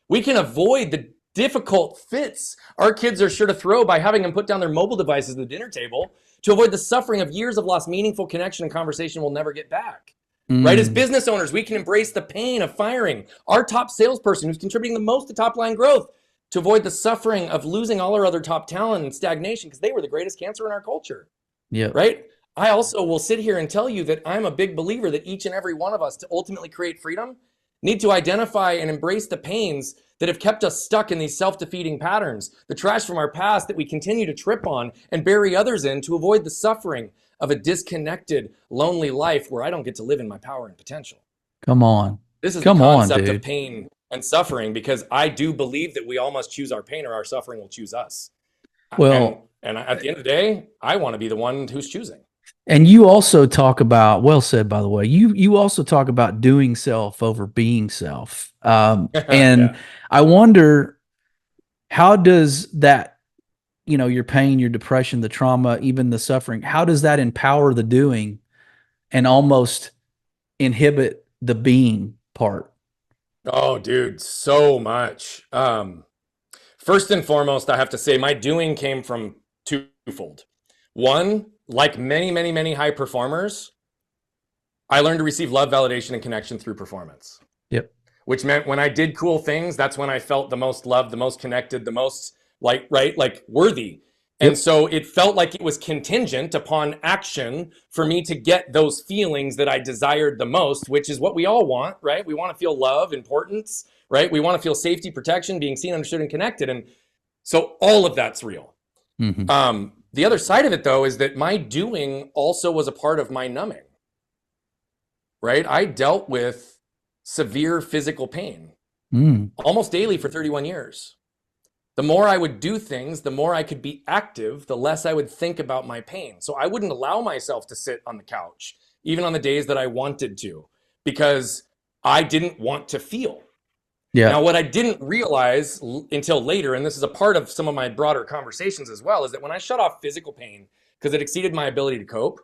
We can avoid the difficult fits our kids are sure to throw by having them put down their mobile devices at the dinner table to avoid the suffering of years of lost meaningful connection and conversation we'll never get back. Right? As business owners, we can embrace the pain of firing our top salesperson who's contributing the most to top line growth to avoid the suffering of losing all our other top talent and stagnation because they were the greatest cancer in our culture. Yeah. Right? I also will sit here and tell you that I'm a big believer that each and every one of us, to ultimately create freedom, need to identify and embrace the pains that have kept us stuck in these self-defeating patterns, the trash from our past that we continue to trip on and bury others in to avoid the suffering of a disconnected, lonely life where I don't get to live in my power and potential. Come on. This is Come the on, concept dude. of pain and suffering, because I do believe that we all must choose our pain or our suffering will choose us. Well, and at the end of the day, I want to be the one who's choosing. And you also talk about, well said, by the way, you also talk about doing self over being self. And Yeah. I wonder, how does that, your pain, your depression, the trauma, even the suffering, how does that empower the doing and almost inhibit the being part? Oh, dude, so much. First and foremost, I have to say my doing came from twofold. One, like many, many, many high performers, I learned to receive love, validation, and connection through performance. Yep. Which meant when I did cool things, that's when I felt the most loved, the most connected, the most worthy. And Yep. so it felt like it was contingent upon action for me to get those feelings that I desired the most, which is what we all want, right? We want to feel love, importance, right? We want to feel safety, protection, being seen, understood, and connected. And so all of that's real. Mm-hmm. The other side of it, though, is that my doing also was a part of my numbing, right? I dealt with severe physical pain almost daily for 31 years. The more I would do things, the more I could be active, the less I would think about my pain. So I wouldn't allow myself to sit on the couch, even on the days that I wanted to, because I didn't want to feel. Yeah. Now, what I didn't realize until later, and this is a part of some of my broader conversations as well, is that when I shut off physical pain because it exceeded my ability to cope,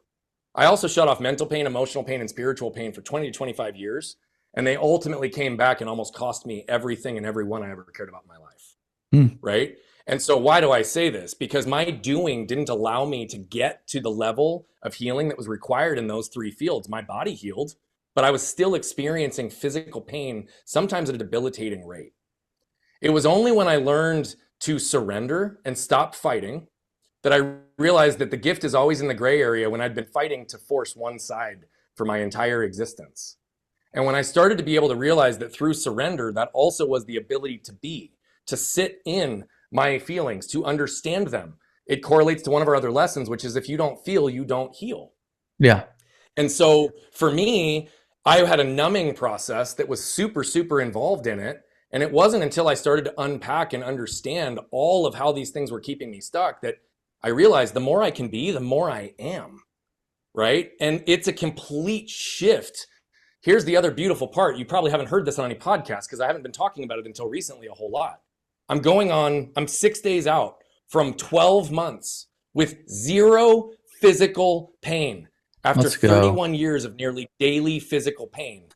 I also shut off mental pain, emotional pain, and spiritual pain for 20 to 25 years. And they ultimately came back and almost cost me everything and everyone I ever cared about in my life. Right? And so why do I say this? Because my doing didn't allow me to get to the level of healing that was required in those three fields. My body healed, but I was still experiencing physical pain, sometimes at a debilitating rate. It was only when I learned to surrender and stop fighting that I realized that the gift is always in the gray area, when I'd been fighting to force one side for my entire existence. And when I started to be able to realize that through surrender, that also was the ability to be, to sit in my feelings, to understand them. It correlates to one of our other lessons, which is if you don't feel, you don't heal. Yeah. And so for me, I had a numbing process that was super, super involved in it. And it wasn't until I started to unpack and understand all of how these things were keeping me stuck that I realized the more I can be, the more I am, right? And it's a complete shift. Here's the other beautiful part. You probably haven't heard this on any podcast because I haven't been talking about it until recently a whole lot. I'm 6 days out from 12 months with zero physical pain after 31 years of nearly daily physical pain.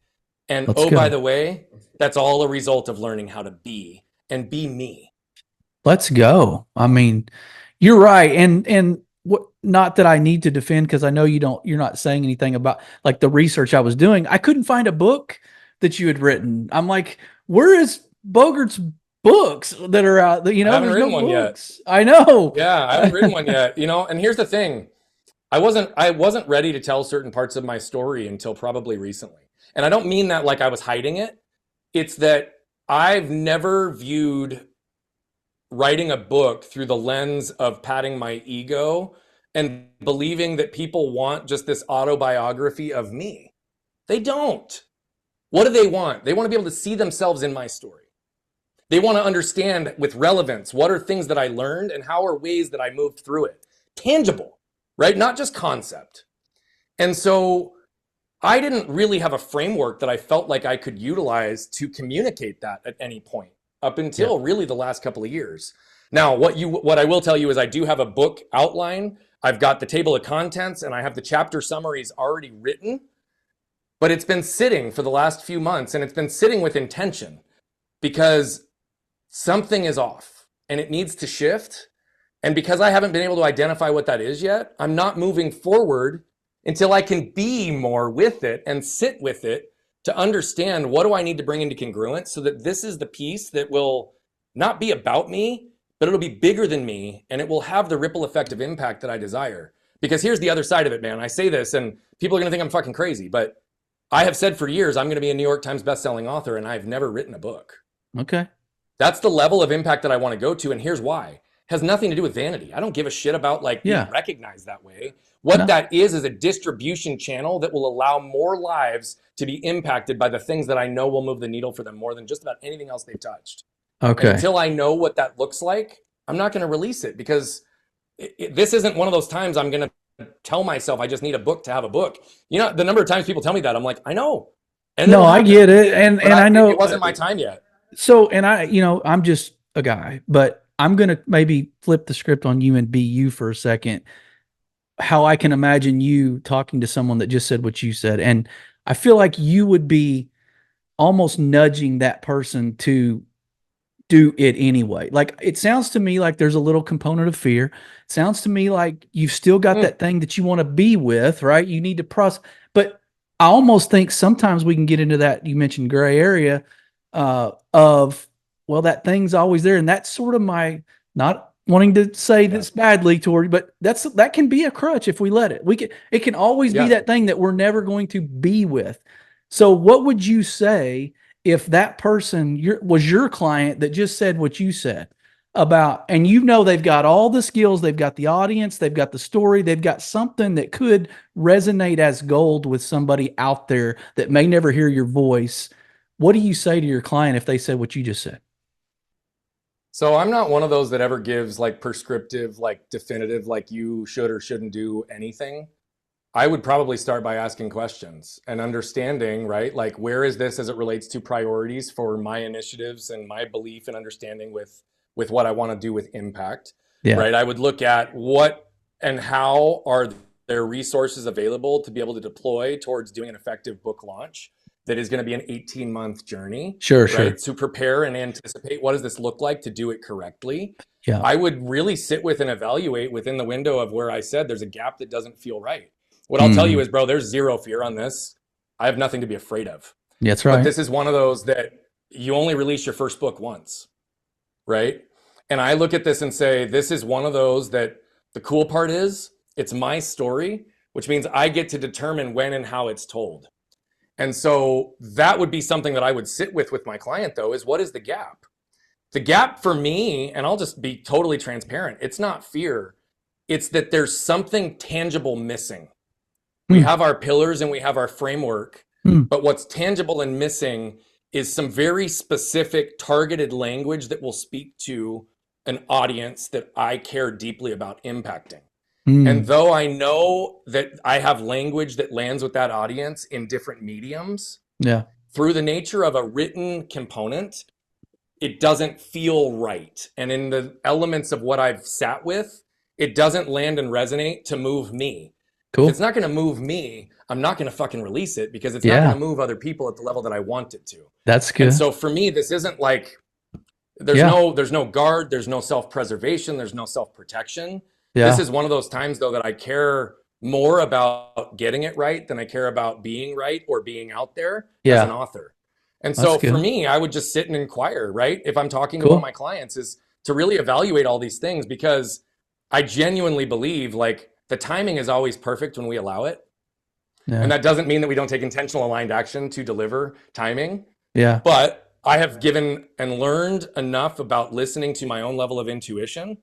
And by the way, that's all a result of learning how to be and be me. Let's go. I mean, you're right. And what, not that I need to defend, because I know you're not saying anything about like the research I was doing. I couldn't find a book that you had written. I'm like, where is Bogert's books that are out? I haven't written one books. Yet. I know. Yeah, I haven't written one yet. And here's the thing. I wasn't ready to tell certain parts of my story until probably recently. And I don't mean that like I was hiding it. It's that I've never viewed writing a book through the lens of patting my ego and believing that people want just this autobiography of me. They don't. What do they want? They want to be able to see themselves in my story. They want to understand with relevance, what are things that I learned and how are ways that I moved through it? Tangible, right? Not just concept. And so I didn't really have a framework that I felt like I could utilize to communicate that at any point up until really the last couple of years. Now, what I will tell you is I do have a book outline. I've got the table of contents and I have the chapter summaries already written, but it's been sitting for the last few months, and it's been sitting with intention because something is off and it needs to shift. And because I haven't been able to identify what that is yet, I'm not moving forward until I can be more with it and sit with it to understand what do I need to bring into congruence so that this is the piece that will not be about me, but it'll be bigger than me, and it will have the ripple effect of impact that I desire. Because here's the other side of it, man. I say this and people are going to think I'm fucking crazy, but I have said for years I'm going to be a New York Times bestselling author, and I've never written a book. Okay. That's the level of impact that I want to go to, and here's why. It has nothing to do with vanity. I don't give a shit about being recognized that way. What that is a distribution channel that will allow more lives to be impacted by the things that I know will move the needle for them more than just about anything else they've touched. Okay. And until I know what that looks like, I'm not going to release it, because this isn't one of those times I'm going to tell myself I just need a book to have a book. You know, the number of times people tell me that, I'm like, I know. And no, I get it. And I know it wasn't my time yet. So, and I'm just a guy, but I'm going to maybe flip the script on you and be you for a second. How I can imagine you talking to someone that just said what you said. And I feel like you would be almost nudging that person to do it anyway. Like, it sounds to me like there's a little component of fear. It sounds to me like you've still got that thing that you want to be with, right? You need to process. But I almost think sometimes we can get into that, you mentioned gray area, of, well, that thing's always there. And that's sort of my, not wanting to say this badly toward you, but that can be a crutch if we let it. It can always be that thing that we're never going to be with. So what would you say if that person was your client that just said what you said about, and they've got all the skills, they've got the audience, they've got the story, they've got something that could resonate as gold with somebody out there that may never hear your voice. What do you say to your client if they said what you just said? So I'm not one of those that ever gives prescriptive, definitive, you should or shouldn't do anything. I would probably start by asking questions and understanding, right? Where is this as it relates to priorities for my initiatives and my belief and understanding with what I want to do with impact, right? I would look at what and how are there resources available to be able to deploy towards doing an effective book launch that is going to be an 18-month journey. Sure. To prepare and anticipate what does this look like to do it correctly. Yeah. I would really sit with and evaluate within the window of where I said there's a gap that doesn't feel right. What I'll tell you is, bro, there's zero fear on this. I have nothing to be afraid of. Yeah, that's right. But this is one of those that you only release your first book once, right? And I look at this and say, this is one of those that the cool part is it's my story, which means I get to determine when and how it's told. And so that would be something that I would sit with my client, though, is what is the gap? The gap for me, and I'll just be totally transparent, it's not fear. It's that there's something tangible missing. We have our pillars and we have our framework, but what's tangible and missing is some very specific targeted language that will speak to an audience that I care deeply about impacting. And though I know that I have language that lands with that audience in different mediums, through the nature of a written component, it doesn't feel right. And in the elements of what I've sat with, it doesn't land and resonate to move me. Cool. If it's not going to move me, I'm not going to fucking release it because it's not going to move other people at the level that I want it to. That's good. And so for me, this isn't there's no guard, there's no self-preservation, there's no self-protection. This is one of those times, though, that I care more about getting it right than I care about being right or being out there as an author. And so for me, I would just sit and inquire, right? If I'm talking to one of my clients, is to really evaluate all these things, because I genuinely believe the timing is always perfect when we allow it. And that doesn't mean that we don't take intentional aligned action to deliver timing. But I have given and learned enough about listening to my own level of intuition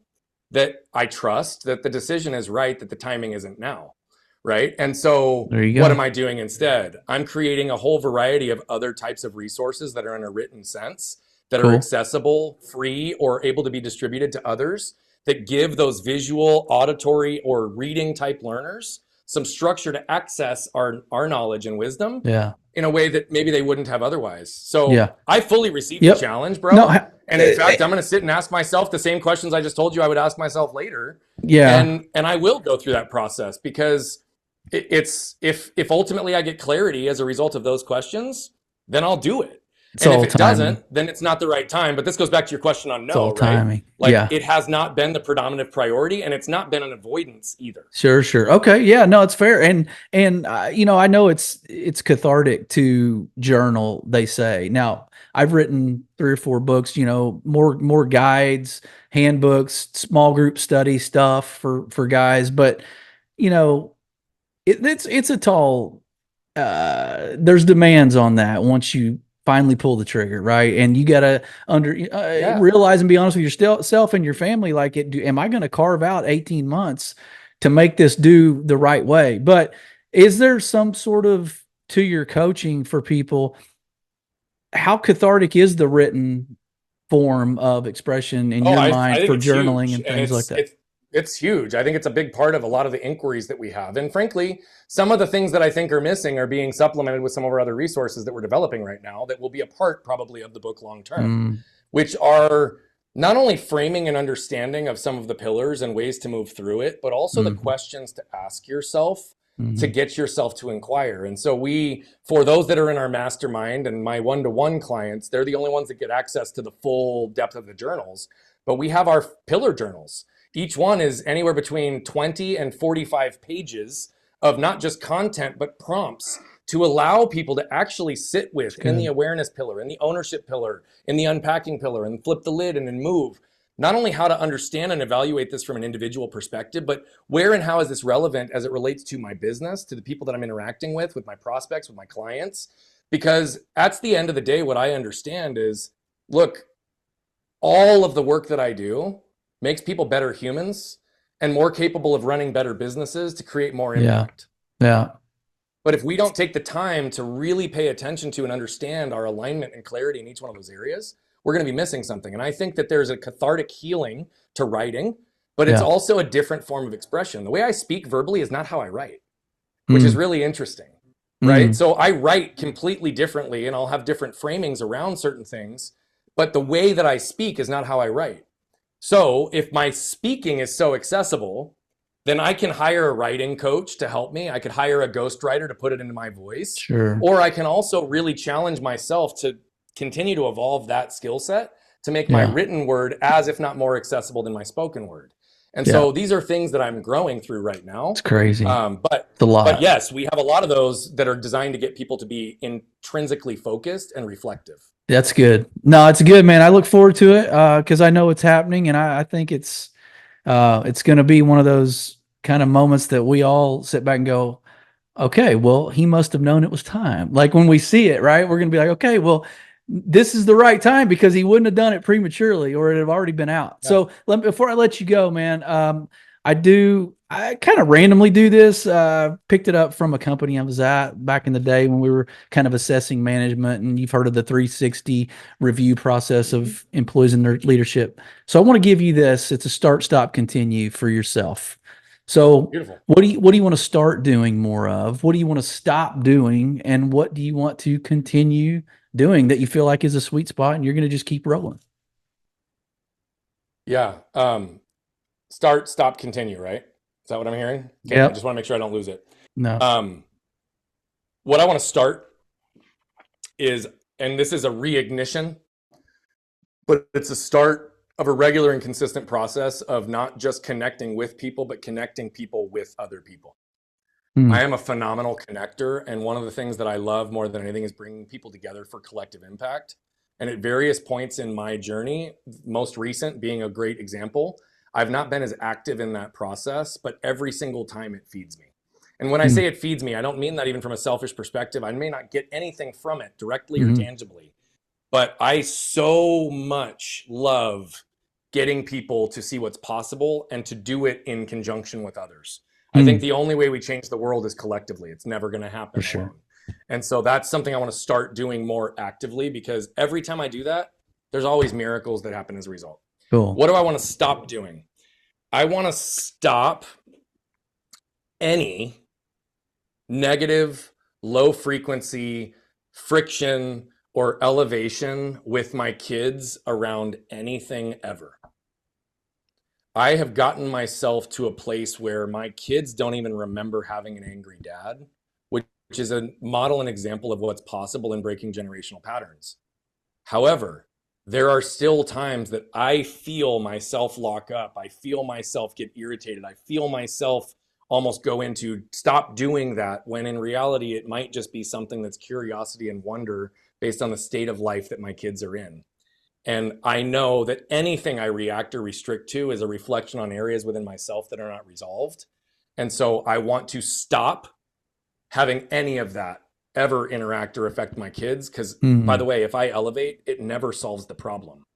that I trust that the decision is right, that the timing isn't now. Right. And so There you what go. am I doing instead? I'm creating a whole variety of other types of resources that are in a written sense, that are Cool. accessible, free, or able to be distributed to others, that give those visual, auditory, or reading type learners some structure to access our knowledge and wisdom Yeah. in a way that maybe they wouldn't have otherwise. So Yeah. I fully received the Yep. challenge, bro. No, And in fact, I'm going to sit and ask myself the same questions I just told you I would ask myself later. yeah. And I will go through that process because it's if ultimately I get clarity as a result of those questions, then I'll do it. It's And if all it timing. doesn't, then it's not the right time. But this goes back to your question on It's all no, right? timing. Like Yeah. it has not been the predominant priority, and it's not been an avoidance either. Sure. Okay. Yeah, no, it's fair. And you know, I know it's cathartic to journal, they say. Now, I've written 3 or 4 books, you know, more guides, handbooks, small group study stuff for guys, but you know, it's a tall there's demands on that once you finally pull the trigger, right? And you got to realize and be honest with yourself and your family. Like, am I going to carve out 18 months to make this do the right way? But is there some sort of, to your coaching for people, how cathartic is the written form of expression in your mind think for it's journaling huge. and things like that? It's huge. I think it's a big part of a lot of the inquiries that we have. And frankly, some of the things that I think are missing are being supplemented with some of our other resources that we're developing right now that will be a part probably of the book long term, which are not only framing and understanding of some of the pillars and ways to move through it, but also the questions to ask yourself to get yourself to inquire. And so for those that are in our mastermind and my one-to-one clients, they're the only ones that get access to the full depth of the journals. But we have our pillar journals. Each one is anywhere between 20 and 45 pages of not just content, but prompts to allow people to actually sit with in the awareness pillar, in the ownership pillar, in the unpacking pillar, and flip the lid and then move. Not only how to understand and evaluate this from an individual perspective, but where and how is this relevant as it relates to my business, to the people that I'm interacting with my prospects, with my clients. Because at the end of the day, what I understand is, look, all of the work that I do makes people better humans and more capable of running better businesses to create more impact. Yeah. But if we don't take the time to really pay attention to and understand our alignment and clarity in each one of those areas, we're going to be missing something. And I think that there's a cathartic healing to writing, but it's also a different form of expression. The way I speak verbally is not how I write, which is really interesting, right? So I write completely differently and I'll have different framings around certain things, but the way that I speak is not how I write. So if my speaking is so accessible, then I can hire a writing coach to help me. I could hire a ghostwriter to put it into my voice. Sure. Or I can also really challenge myself to continue to evolve that skill set to make my written word as, if not more accessible than my spoken word. And so these are things that I'm growing through right now. It's crazy. But it's a lot. But yes, we have a lot of those that are designed to get people to be intrinsically focused and reflective. That's good. No, it's good, man. I look forward to it because I know it's happening, and I think it's going to be one of those kind of moments that we all sit back and go, okay, well, he must have known it was time. Like when we see it, right? We're going to be like, okay, well, this is the right time because he wouldn't have done it prematurely or it'd have already been out. Yeah. So before I let you go, man, I kind of randomly do this. Picked it up from a company I was at back in the day when we were kind of assessing management, and you've heard of the 360 review process of employees and their leadership. So I want to give you this. It's a start, stop, continue for yourself. So beautiful. What do you want to start doing more of? What do you want to stop doing? And what do you want to continue doing that you feel like is a sweet spot and you're going to just keep rolling? Yeah. Start, stop, continue, right? Is that what I'm hearing? Okay, I just want to make sure I don't lose it. No. What I want to start is, and this is a reignition, but it's a start of a regular and consistent process of not just connecting with people, but connecting people with other people. I am a phenomenal connector. And one of the things that I love more than anything is bringing people together for collective impact. And at various points in my journey, most recent being a great example, I've not been as active in that process, but every single time it feeds me. And when I say it feeds me, I don't mean that even from a selfish perspective. I may not get anything from it directly or tangibly, But I so much love getting people to see what's possible and to do it in conjunction with others. I think the only way we change the world is collectively. It's never going to happen For alone. sure. And so that's something I want to start doing more actively, because every time I do that, there's always miracles that happen as a result. Cool. What do I want to stop doing? I want to stop any negative, low frequency friction or elevation with my kids around anything ever. I have gotten myself to a place where my kids don't even remember having an angry dad, which is a model and example of what's possible in breaking generational patterns. However, there are still times that I feel myself lock up. I feel myself get irritated. I feel myself almost go into stop doing that, when in reality, it might just be something that's curiosity and wonder based on the state of life that my kids are in. And I know that anything I react or restrict to is a reflection on areas within myself that are not resolved. And so I want to stop having any of that ever interact or affect my kids. Because, by the way, if I elevate, it never solves the problem.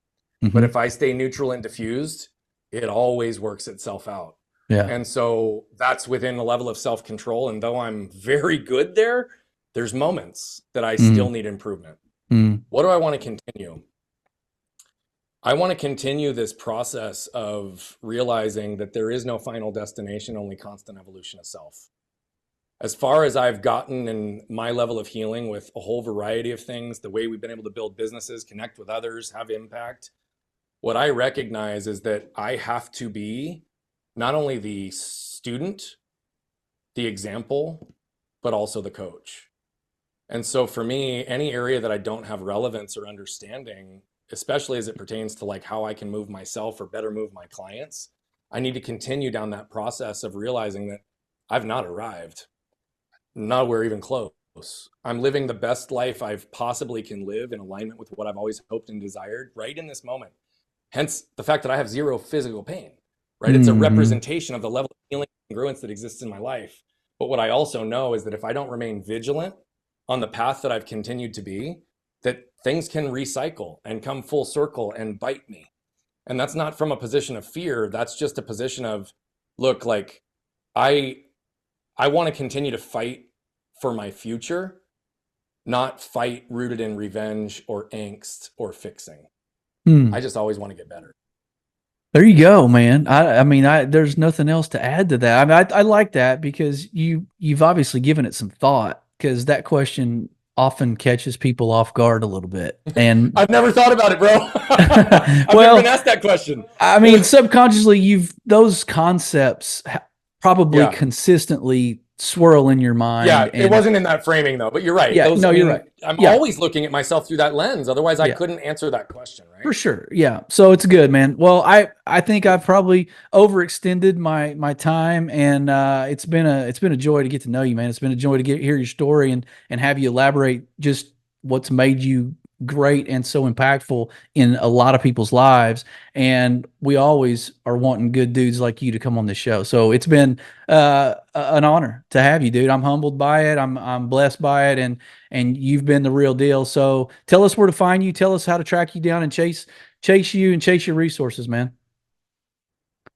But if I stay neutral and diffused, it always works itself out. Yeah. And so that's within a level of self-control. And though I'm very good there, there's moments that I still need improvement. What do I want to continue? I want to continue this process of realizing that there is no final destination, only constant evolution of self. As far as I've gotten in my level of healing with a whole variety of things, the way we've been able to build businesses, connect with others, have impact, what I recognize is that I have to be not only the student, the example, but also the coach. And so for me, any area that I don't have relevance or understanding, especially as it pertains to like how I can move myself or better move my clients, I need to continue down that process of realizing that I've not arrived. Nowhere even close. I'm living the best life I possibly can live in alignment with what I've always hoped and desired right in this moment. Hence the fact that I have zero physical pain, right? It's a representation of the level of healing and congruence that exists in my life. But what I also know is that if I don't remain vigilant on the path that I've continued to be, that things can recycle and come full circle and bite me. And that's not from a position of fear. That's just a position of, look, like I want to continue to fight for my future, not fight rooted in revenge or angst or fixing. I just always want to get better. There you go, man. I mean, there's nothing else to add to that. I mean, I like that because you've obviously given it some thought, because that question often catches people off guard a little bit. And I've never thought about it, bro. I've never been asked that question. I mean, subconsciously, those concepts probably consistently swirl in your mind. Yeah, it wasn't in that framing though, but you're right. Yeah, you're right. I'm always looking at myself through that lens. Otherwise I couldn't answer that question, right? For sure. Yeah. So it's good, man. Well, I think I've probably overextended my time, and it's been a joy to get to know you, man. It's been a joy to hear your story and have you elaborate just what's made you great and so impactful in a lot of people's lives. And we always are wanting good dudes like you to come on this show. So it's been an honor to have you, dude. I'm humbled by it. I'm blessed by it. And you've been the real deal. So tell us where to find you. Tell us how to track you down and chase you and chase your resources, man.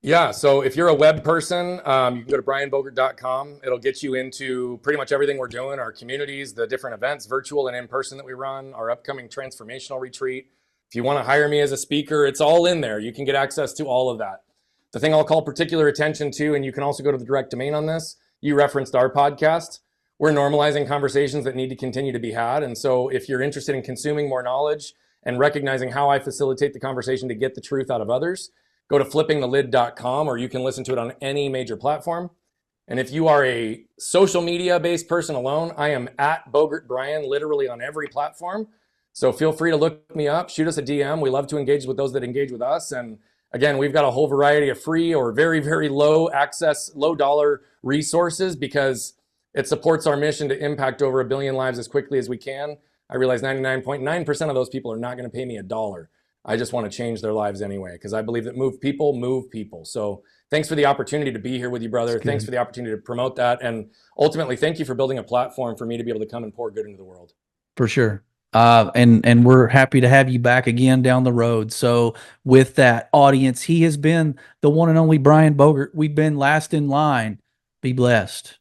Yeah. So if you're a web person, you can go to brianbogert.com. It'll get you into pretty much everything we're doing, our communities, the different events, virtual and in person, that we run, our upcoming transformational retreat. If you want to hire me as a speaker, it's all in there. You can get access to all of that. The thing I'll call particular attention to, and you can also go to the direct domain on this, you referenced our podcast. We're normalizing conversations that need to continue to be had. And so if you're interested in consuming more knowledge and recognizing how I facilitate the conversation to get the truth out of others, go to flippingthelid.com, or you can listen to it on any major platform. And if you are a social media based person alone, I am at Bogert Brian, literally on every platform. So feel free to look me up, shoot us a DM. We love to engage with those that engage with us. And again, we've got a whole variety of free or very, very low access, low dollar resources, because it supports our mission to impact over 1 billion lives as quickly as we can. I realize 99.9% of those people are not going to pay me $1. I just want to change their lives anyway, because I believe that move people. So thanks for the opportunity to be here with you, brother. Thanks for the opportunity to promote that. And ultimately, thank you for building a platform for me to be able to come and pour good into the world. For sure. And we're happy to have you back again down the road. So with that, audience, he has been the one and only Brian Bogert. We've been last in line. Be blessed.